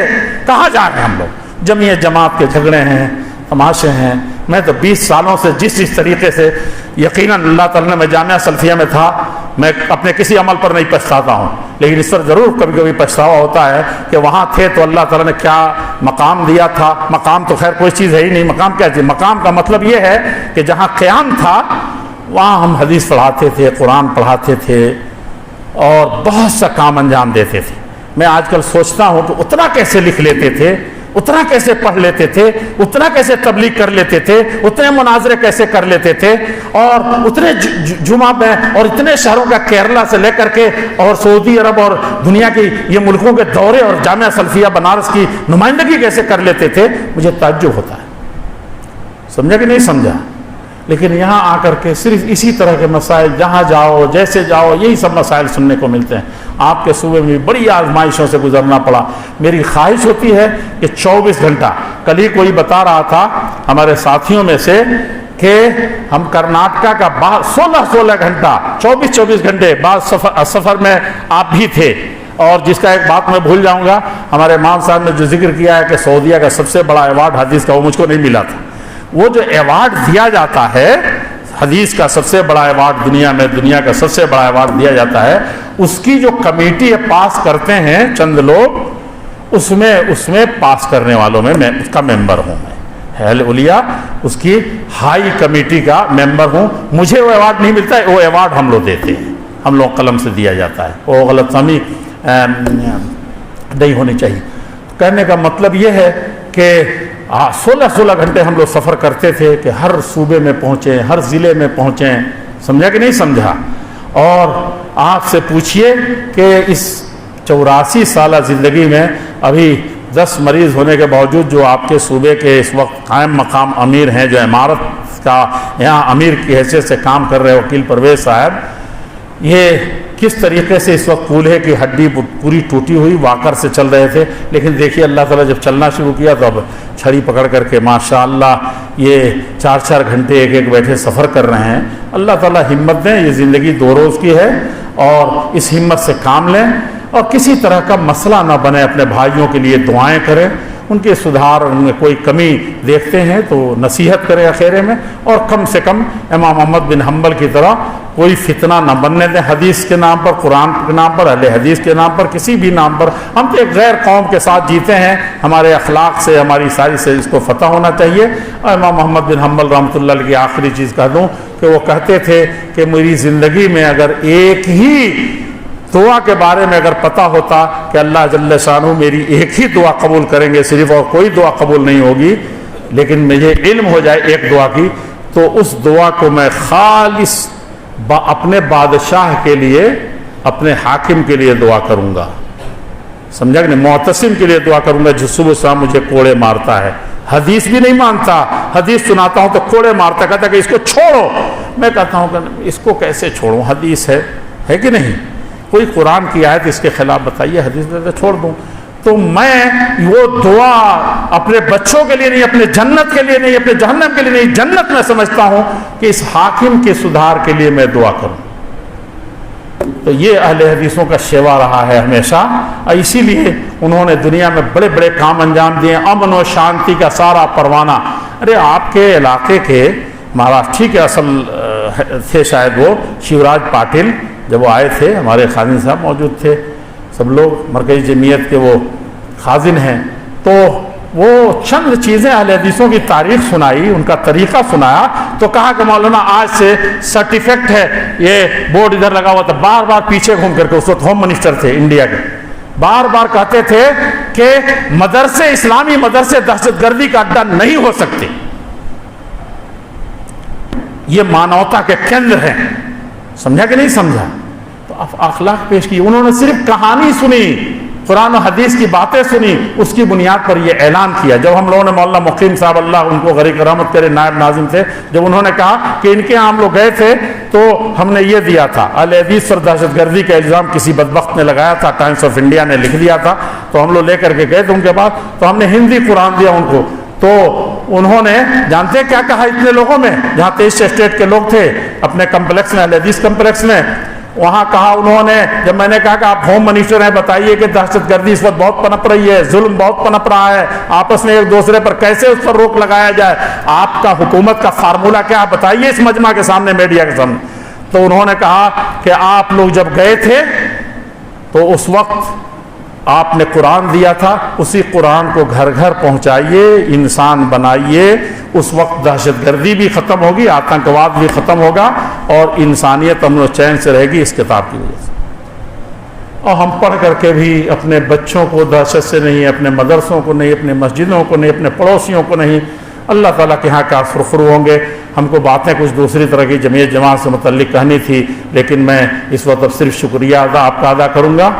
کہاں جا رہے ہیں ہم لوگ. جمعیت جماعت کے جھگڑے ہیں، تماشے ہیں. میں تو 20 سالوں سے جس طریقے سے یقیناً اللہ تعالیٰ نے، میں جامعہ سلفیہ میں تھا، میں اپنے کسی عمل پر نہیں پچھتاتا ہوں، لیکن اس پر ضرور کبھی کبھی پچھتاوا ہوتا ہے کہ وہاں تھے تو اللہ تعالیٰ نے کیا مقام دیا تھا. مقام تو خیر کوئی چیز ہے ہی نہیں. مقام کیا چیز؟ مقام کا مطلب یہ ہے کہ جہاں قیام تھا وہاں ہم حدیث پڑھاتے تھے، قرآن پڑھاتے تھے اور بہت سا کام انجام دیتے تھے. میں آج کل سوچتا ہوں کہ اتنا کیسے لکھ لیتے تھے، اتنا کیسے پڑھ لیتے تھے، اتنا کیسے تبلیغ کر لیتے تھے، اتنے مناظرے کیسے کر لیتے تھے، اور اتنے جمعہ میں اور اتنے شہروں کا کیرلا سے لے کر کے اور سعودی عرب اور دنیا کی یہ ملکوں کے دورے اور جامعہ سلفیہ بنارس کی نمائندگی کیسے کر لیتے تھے. مجھے تعجب ہوتا ہے. سمجھا کہ نہیں سمجھا؟ لیکن یہاں آ کر کے صرف اسی طرح کے مسائل، جہاں جاؤ جیسے جاؤ یہی سب مسائل سننے کو ملتے ہیں. آپ کے صوبے میں بڑی آزمائشوں سے گزرنا پڑا. میری خواہش ہوتی ہے کہ 24 گھنٹہ، کل ہی کوئی بتا رہا تھا ہمارے ساتھیوں میں سے کہ ہم کرناٹکا کا 16 گھنٹہ 24 گھنٹے بعد سفر میں آپ بھی تھے. اور جس کا ایک بات میں بھول جاؤں گا، ہمارے امام صاحب نے جو ذکر کیا ہے کہ سعودیہ کا سب سے بڑا ایوارڈ حدیث کا، وہ مجھ کو نہیں ملا تھا. وہ جو ایوارڈ دیا جاتا ہے حدیث کا، سب سے بڑا ایوارڈ دنیا کا سب سے بڑا ایوارڈ دیا جاتا ہے، اس کی جو کمیٹی پاس کرتے ہیں چند لوگ، اس میں پاس کرنے والوں میں اس کا ممبر ہوں. میں اہل اولیاء اس کی ہائی کمیٹی کا ممبر ہوں. مجھے وہ ایوارڈ نہیں ملتا ہے، وہ ایوارڈ ہم لوگ دیتے ہیں، ہم لوگ قلم سے دیا جاتا ہے. وہ غلط فہمی نہیں ہونی چاہیے. کہنے کا مطلب یہ ہے کہ 16 گھنٹے ہم لوگ سفر کرتے تھے کہ ہر صوبے میں پہنچیں، ہر ضلع میں پہنچیں. سمجھا کہ نہیں سمجھا؟ اور آپ سے پوچھئے کہ اس 84 سالہ زندگی میں ابھی 10 مریض ہونے کے باوجود جو آپ کے صوبے کے اس وقت قائم مقام امیر ہیں، جو عمارت کا یہاں امیر کی حیثیت سے کام کر رہے وکیل پرویز صاحب، یہ کس طریقے سے اس وقت کولہے کی ہڈی پوری ٹوٹی ہوئی واکر سے چل رہے تھے، لیکن دیکھیے اللہ تعالیٰ جب چلنا شروع کیا تو اب چھڑی پکڑ کر کے ماشاءاللہ یہ 4 گھنٹے ایک بیٹھے سفر کر رہے ہیں۔ اللہ تعالیٰ ہمت دیں، یہ زندگی 2 روز کی ہے، اور اس ہمت سے کام لیں، اور کسی طرح کا مسئلہ نہ بنے، اپنے بھائیوں کے لیے دعائیں کریں، ان کے سدھار، ان میں کوئی کمی دیکھتے ہیں تو نصیحت کریں اخیرے میں، اور کم سے کم امام احمد بن حنبل کی طرح کوئی فتنہ نہ بننے دیں، حدیث کے نام پر، قرآن کے نام پر، اہل حدیث کے نام پر، کسی بھی نام پر۔ ہم تو ایک غیر قوم کے ساتھ جیتے ہیں، ہمارے اخلاق سے، ہماری ساری سے اس کو فتح ہونا چاہیے۔ اور امام محمد بن حنبل رحمۃ اللہ علیہ کی آخری چیز کہہ دوں کہ وہ کہتے تھے کہ میری زندگی میں اگر ایک ہی دعا کے بارے میں اگر پتہ ہوتا کہ اللہ جل شانہ میری ایک ہی دعا قبول کریں گے صرف، اور کوئی دعا قبول نہیں ہوگی، لیکن مجھے علم ہو جائے ایک دعا کی، تو اس دعا کو میں خالص اپنے بادشاہ کے لیے، اپنے حاکم کے لیے دعا کروں گا، سمجھا کہ نہیں، معتصم کے لیے دعا کروں گا جو صبح شام مجھے کوڑے مارتا ہے، حدیث بھی نہیں مانتا، حدیث سناتا ہوں تو کوڑے مارتا، کہتا کہ اس کو چھوڑو، میں کہتا ہوں کہ اس کو کیسے چھوڑوں، حدیث ہے کہ نہیں، کوئی قرآن کی آیت اس کے خلاف بتائیے، حدیث میں چھوڑ دوں۔ تو میں وہ دعا اپنے بچوں کے لیے نہیں، اپنے جنت کے لیے نہیں، اپنے جہنم کے لیے نہیں، جنت میں سمجھتا ہوں کہ اس حاکم کے سدھار کے لیے میں دعا کروں۔ تو یہ اہل حدیثوں کا شیوا رہا ہے ہمیشہ، اور اسی لیے انہوں نے دنیا میں بڑے بڑے کام انجام دیے، امن و شانتی کا سارا پروانہ۔ ارے آپ کے علاقے کے مہاراشٹر کے اصل تھے شاید وہ شیوراج پاٹل، جب وہ آئے تھے، ہمارے خازن صاحب موجود تھے، سب لوگ مرکزی جمعیت کے وہ خازن ہیں، تو وہ چند چیزیں اہل حدیثوں کی تاریخ سنائی، ان کا طریقہ سنایا، تو کہا کہ مولانا آج سے سرٹیفکٹ ہے، یہ بورڈ ادھر لگا ہوا تھا، بار بار پیچھے گھوم کر کے، اس وقت ہوم منسٹر تھے انڈیا کے، بار بار کہتے تھے کہ مدرسے، اسلامی مدرسے دہشت گردی کا اڈا نہیں ہو سکتے، یہ مانوتا کے کیندر ہیں، سمجھا کہ نہیں سمجھا؟ تو اخلاق پیش کی، انہوں نے صرف کہانی سنی، قرآن و حدیث کی باتیں سنی، اس کی بنیاد پر یہ اعلان کیا۔ جب ہم لوگوں نے مولانا مقیم صاحب، اللہ ان کو غریق رحمت کرے، نائب ناظم تھے، جب انہوں نے کہا کہ ان کے ہم لوگ گئے تھے تو ہم نے یہ دیا تھا، اہل حدیث پر دہشت گردی کا الزام کسی بدبخت نے لگایا تھا، ٹائمز آف انڈیا نے لکھ دیا تھا، تو ہم لوگ لے کر کے گئے تھے ان کے پاس، تو ہم نے ہندی قرآن دیا ان کو، تو انہوں نے جانتے کیا کہا اتنے لوگوں میں، جہاں 23 اسٹیٹ کے لوگ تھے اپنے کمپلیکس میں، اہل حدیث کمپلیکس میں، وہاں کہا انہوں نے، جب میں نے کہا کہ آپ ہوم منسٹر ہیں، بتائیے کہ دہشت گردی اس وقت بہت پنپ رہی ہے، ظلم بہت پنپ رہا ہے، آپس میں ایک دوسرے پر کیسے اس پر روک لگایا جائے، آپ کا حکومت کا فارمولہ کیا، بتائیے اس مجمع کے سامنے، میڈیا کے سامنے۔ تو انہوں نے کہا کہ آپ لوگ جب گئے تھے تو اس وقت آپ نے قرآن دیا تھا، اسی قرآن کو گھر گھر پہنچائیے، انسان بنائیے، اس وقت دہشت گردی بھی ختم ہوگی، آتنکواد بھی ختم ہوگا، اور انسانیت امن و چین سے رہے گی اس کتاب کی وجہ سے۔ اور ہم پڑھ کر کے بھی اپنے بچوں کو دہشت سے نہیں، اپنے مدرسوں کو نہیں، اپنے مسجدوں کو نہیں، اپنے پڑوسیوں کو نہیں، اللہ تعالیٰ کے ہاں کار فرخرو ہوں گے۔ ہم کو باتیں کچھ دوسری طرح کی جمعیت جماعت سے متعلق کہنی تھی، لیکن میں اس وقت اب صرف شکریہ آپ کا ادا کروں گا۔